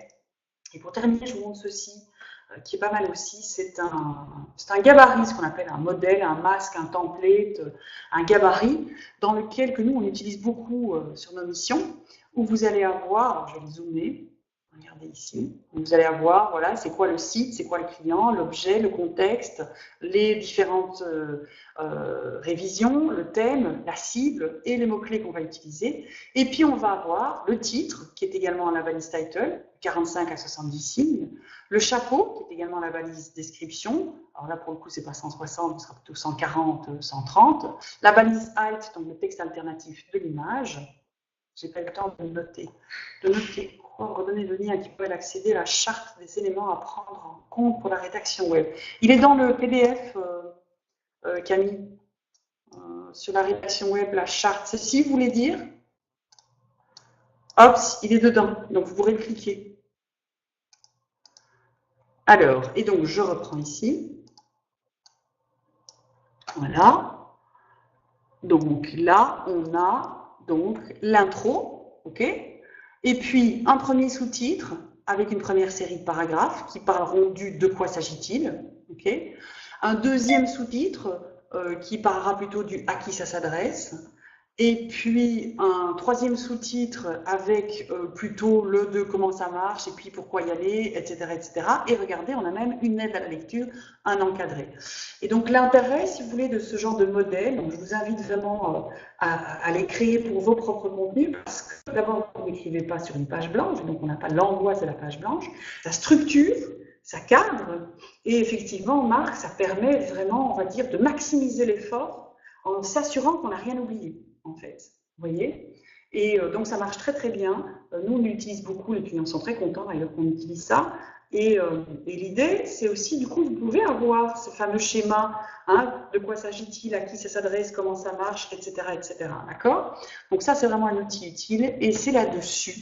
Et pour terminer, je vous montre ceci, qui est pas mal aussi, c'est un gabarit, ce qu'on appelle un modèle, un masque, un template, un gabarit, dans lequel que nous on utilise beaucoup sur nos missions, où vous allez avoir, je vais le zoomer, regardez ici, vous allez avoir, voilà, c'est quoi le site, c'est quoi le client, l'objet, le contexte, les différentes révisions, le thème, la cible et les mots-clés qu'on va utiliser. Et puis on va avoir le titre, qui est également la balise title, 45 à 70 signes, le chapeau, qui est également la balise description, alors là pour le coup c'est pas 160, ce sera plutôt 140, 130, la balise height, donc le texte alternatif de l'image. J'ai pas eu le temps de noter quoi, redonner le lien qui peut accéder à la charte des éléments à prendre en compte pour la rédaction web. Il est dans le PDF, Camille, sur la rédaction web, la charte. Ceci, vous voulez dire? Hop, il est dedans, donc vous pourrez cliquer. Alors, et donc je reprends ici. Voilà. Donc là, on a donc l'intro, ok? Et puis un premier sous-titre avec une première série de paragraphes qui parleront du de quoi s'agit-il, ok? Un deuxième sous-titre qui parlera plutôt du à qui ça s'adresse. Et puis un troisième sous-titre avec plutôt le de comment ça marche et puis pourquoi y aller, etc., etc. Et regardez, on a même une aide à la lecture, un encadré. Et donc l'intérêt, si vous voulez, de ce genre de modèle, donc je vous invite vraiment à les créer pour vos propres contenus, parce que d'abord, vous n'écrivez pas sur une page blanche, donc on n'a pas l'angoisse de la page blanche, ça structure, ça cadre, et effectivement, Marc, ça permet vraiment, on va dire, de maximiser l'effort en s'assurant qu'on n'a rien oublié, en fait. Vous voyez? Et donc ça marche très très bien. Nous, on l'utilise beaucoup, les clients sont très contents d'ailleurs qu'on utilise ça. Et l'idée, c'est aussi, du coup, vous pouvez avoir ce fameux schéma, de quoi s'agit-il, à qui ça s'adresse, comment ça marche, etc., etc. D'accord? Donc ça, c'est vraiment un outil utile, et c'est là-dessus,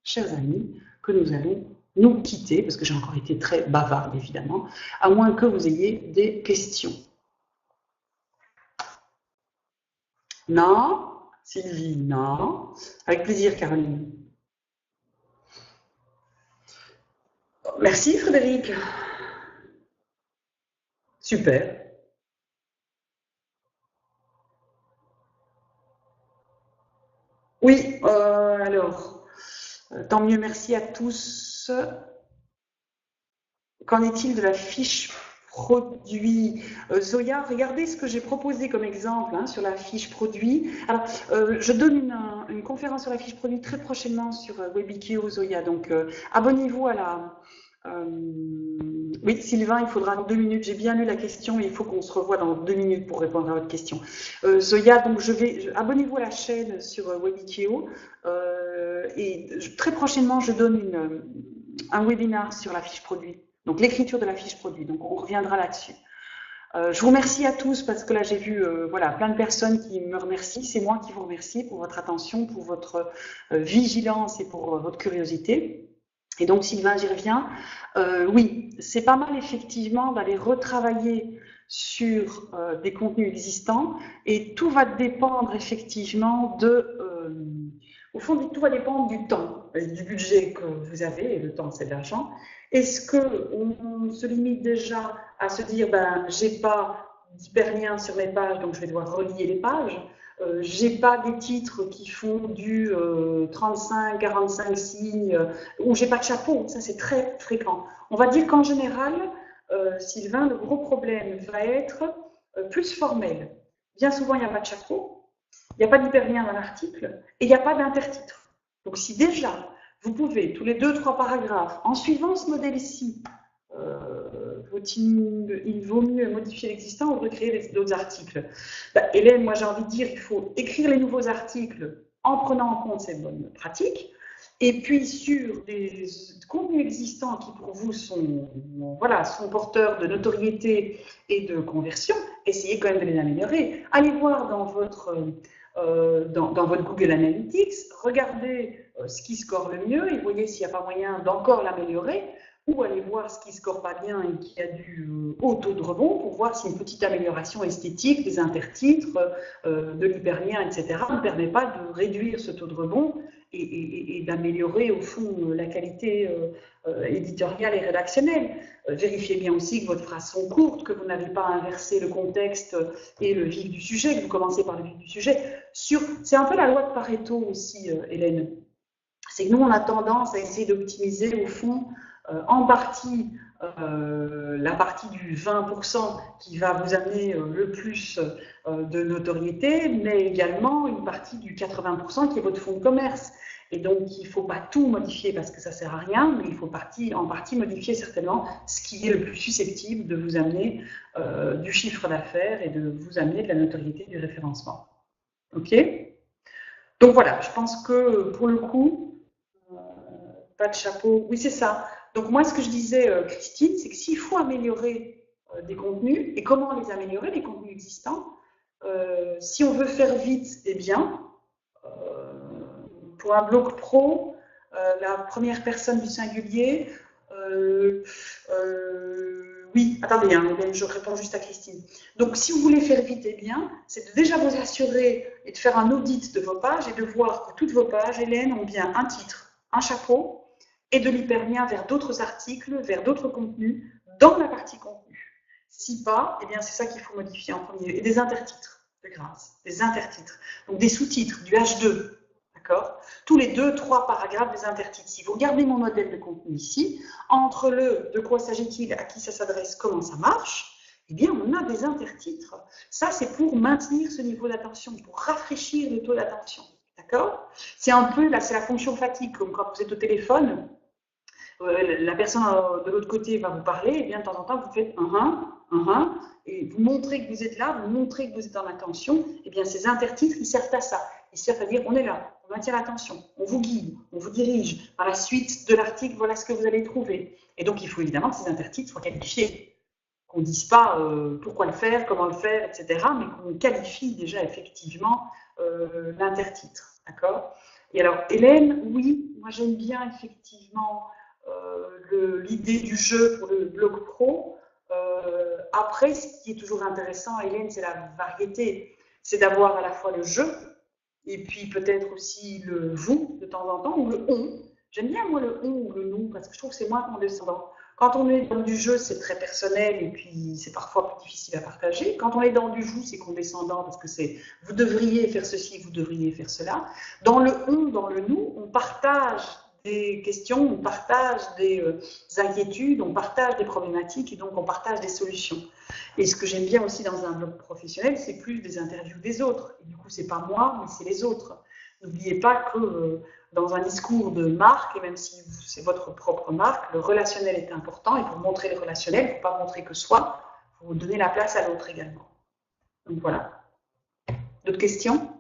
chers amis, que nous allons nous quitter, parce que j'ai encore été très bavarde, évidemment, à moins que vous ayez des questions. Non? Sylvie, non? Avec plaisir, Caroline. Merci, Frédéric. Super. Oui, alors, tant mieux, merci à tous. Qu'en est-il de la fiche produit? Zoya, regardez ce que j'ai proposé comme exemple hein, sur la fiche produit. Alors, je donne une conférence sur la fiche produit très prochainement sur Webikio, Zoya. Donc, abonnez-vous à la... oui, Sylvain, il faudra 2 minutes. J'ai bien lu la question et il faut qu'on se revoie dans 2 minutes pour répondre à votre question. Zoya, donc abonnez-vous à la chaîne sur Webikio et très prochainement, je donne un webinaire sur la fiche produit. Donc l'écriture de la fiche produit, donc on reviendra là-dessus. Je vous remercie à tous parce que là j'ai vu voilà, plein de personnes qui me remercient, c'est moi qui vous remercie pour votre attention, pour votre vigilance et pour votre curiosité. Et donc Sylvain, j'y reviens. Oui, c'est pas mal effectivement d'aller retravailler sur des contenus existants et tout va dépendre effectivement au fond, tout va dépendre du temps, du budget que vous avez, et le temps c'est de l'argent. Est-ce qu'on se limite déjà à se dire, ben, j'ai pas d'hyperlien sur mes pages, donc je vais devoir relier les pages. J'ai pas des titres qui font du 35-45 signes, ou j'ai pas de chapeau, ça c'est très fréquent. On va dire qu'en général, Sylvain, le gros problème va être plus formel. Bien souvent, il n'y a pas de chapeau, il n'y a pas d'hyperlien dans l'article, et il n'y a pas d'intertitre. Donc si déjà, vous pouvez, tous les 2-3 paragraphes, en suivant ce modèle-ci, il vaut mieux modifier l'existant ou recréer d'autres articles. Ben, Hélène, moi j'ai envie de dire qu'il faut écrire les nouveaux articles en prenant en compte ces bonnes pratiques. Et puis sur des contenus existants qui pour vous sont, voilà, sont porteurs de notoriété et de conversion, essayez quand même de les améliorer. Allez voir dans votre Google Analytics, regardez ce qui score le mieux et voyez s'il n'y a pas moyen d'encore l'améliorer, ou allez voir ce qui ne score pas bien et qui a du haut taux de rebond pour voir si une petite amélioration esthétique, des intertitres, de l'hyperlien, etc. ne permet pas de réduire ce taux de rebond et d'améliorer au fond la qualité éditoriale et rédactionnelle. Vérifiez bien aussi que votre phrase sont courtes, que vous n'avez pas inversé le contexte et le vif du sujet, que vous commencez par le vif du sujet. C'est un peu la loi de Pareto aussi, Hélène. C'est que nous, on a tendance à essayer d'optimiser au fond en partie la partie du 20% qui va vous amener le plus de notoriété, mais également une partie du 80% qui est votre fonds de commerce. Et donc, il ne faut pas tout modifier parce que ça ne sert à rien, mais il faut en partie modifier certainement ce qui est le plus susceptible de vous amener du chiffre d'affaires et de vous amener de la notoriété du référencement. OK? Donc voilà, je pense que pour le coup, pas de chapeau. Oui, c'est ça. Donc moi, ce que je disais, Christine, c'est que s'il faut améliorer des contenus, et comment les améliorer, les contenus existants, si on veut faire vite, eh bien, pour un blog pro, la première personne du singulier, oui, attendez, hein, je réponds juste à Christine. Donc, si vous voulez faire vite, eh bien, c'est de déjà vous assurer et de faire un audit de vos pages et de voir que toutes vos pages, Hélène, ont bien un titre, un chapeau et de l'hyperlien vers d'autres articles, vers d'autres contenus dans la partie contenu. Si pas, eh bien, c'est ça qu'il faut modifier en premier. Et des intertitres, de grâce, des intertitres. Donc, des sous-titres, du H2. Tous les 2-3 paragraphes des intertitres. Si vous regardez mon modèle de contenu ici, entre le de quoi s'agit-il, à qui ça s'adresse, comment ça marche, eh bien, on a des intertitres. Ça, c'est pour maintenir ce niveau d'attention, pour rafraîchir le taux d'attention. D'accord? C'est un peu, là, c'est la fonction fatigue, comme quand vous êtes au téléphone, la personne de l'autre côté va vous parler, et bien, de temps en temps, vous faites et vous montrez que vous êtes là, vous montrez que vous êtes en attention, et bien, ces intertitres, ils servent à ça. Ils servent à dire, on est là, on maintient l'attention, on vous guide, on vous dirige. Par la suite de l'article, voilà ce que vous allez trouver. Et donc, il faut évidemment que ces intertitres soient qualifiés. Qu'on ne dise pas pourquoi le faire, comment le faire, etc., mais qu'on qualifie déjà effectivement l'intertitre. D'accord ? Et alors, Hélène, oui, moi j'aime bien effectivement l'idée du jeu pour le blog pro. Après, ce qui est toujours intéressant, Hélène, c'est la variété. C'est d'avoir à la fois le jeu et puis peut-être aussi le vous de temps en temps ou le on. J'aime bien moi le on ou le nous parce que je trouve que c'est moins condescendant. Quand on est dans du jeu, c'est très personnel et puis c'est parfois plus difficile à partager. Quand on est dans du vous, c'est condescendant parce que c'est vous devriez faire ceci, vous devriez faire cela. Dans le on, dans le nous, on partage des questions, on partage des inquiétudes, on partage des problématiques et donc on partage des solutions. Et ce que j'aime bien aussi dans un blog professionnel, c'est plus des interviews des autres. Et du coup, c'est pas moi, mais c'est les autres. N'oubliez pas que dans un discours de marque, et même si c'est votre propre marque, le relationnel est important. Et pour montrer le relationnel, il ne faut pas montrer que soi, il faut donner la place à l'autre également. Donc voilà. D'autres questions?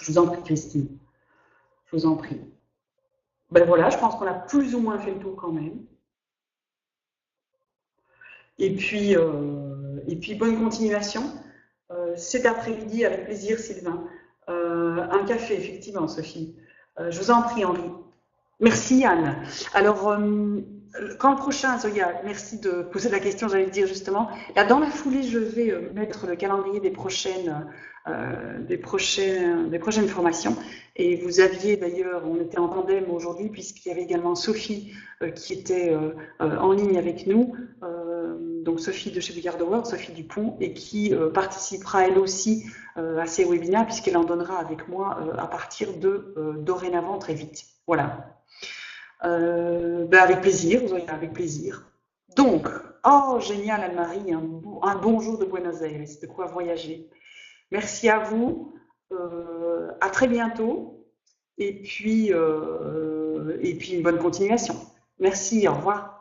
Je vous en prie, Christine. Je vous en prie. Ben voilà, je pense qu'on a plus ou moins fait le tour quand même. Et puis bonne continuation. Cet après-midi, avec plaisir, Sylvain. Un café, effectivement, Sophie. Je vous en prie, Henri. Merci, Anne. Alors, quand le prochain, Zoya, merci de poser la question, j'allais dire justement. Là, dans la foulée, je vais mettre le calendrier des prochaines formations. Et vous aviez d'ailleurs, on était en tandem aujourd'hui, puisqu'il y avait également Sophie qui était en ligne avec nous. Donc Sophie de chez Bigard World, Sophie Dupont, et qui participera elle aussi à ces webinaires, puisqu'elle en donnera avec moi à partir de dorénavant très vite. Voilà. Ben avec plaisir, avec plaisir. Donc, oh génial Anne-Marie, un bon jour de Buenos Aires, de quoi voyager. Merci à vous, à très bientôt, et puis une bonne continuation. Merci, au revoir.